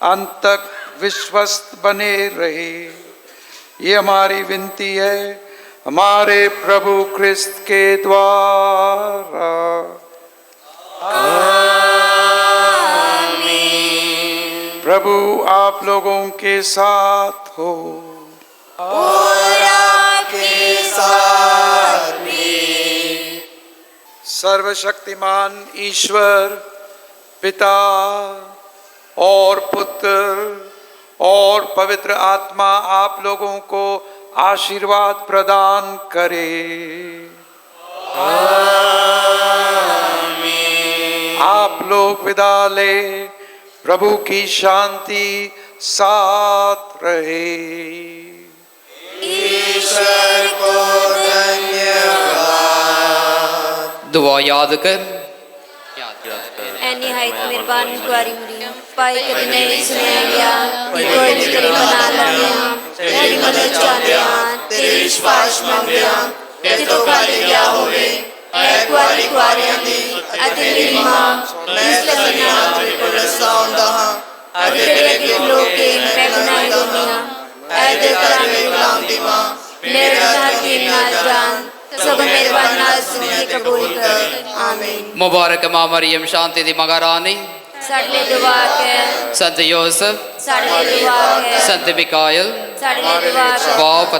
[SPEAKER 3] अंत तक विश्वस्त बने रहे। ये हमारी विनती है हमारे प्रभु क्रिस्त के द्वारा। आमीन। प्रभु आप लोगों के साथ हो
[SPEAKER 4] और आपके साथ भी।
[SPEAKER 3] सर्वशक्तिमान ईश्वर पिता और पुत्र और पवित्र आत्मा आप लोगों को आशीर्वाद प्रदान करे। आमीन। आप लोग विदा ले, प्रभु की शांति साथ रहे।
[SPEAKER 4] ईश्वर को धन्यवाद।
[SPEAKER 1] दुआ याद कर।
[SPEAKER 9] निहायत मेहरबान कुआरी मरियम, पाई कभी नहीं सुनाया गया कि कोई भी करीब बना लगे हम तेरी मदद चाहते हैं, तेरे विश्वास मांगते हैं कि तो काले क्या होवे ऐ कुआरी कुआरियां दी अति मेरी मां इसलिए सन्ना तेरे को रसाउंदा हां अति तेरे के लोग के मैं बनाई दुनिया ऐ दे कराने गुलाम दी मां मेरे घर की नाज जान सब मेहरबान नाज सुनी कबूल कर। आमीन।
[SPEAKER 1] मुबारक मां मरियम शांति दी महारानी,
[SPEAKER 9] साडे दुआ के
[SPEAKER 1] संत योसेफ,
[SPEAKER 9] साडे दुआ के
[SPEAKER 1] संत मिकायल,
[SPEAKER 9] साडे दुआ के
[SPEAKER 1] बाप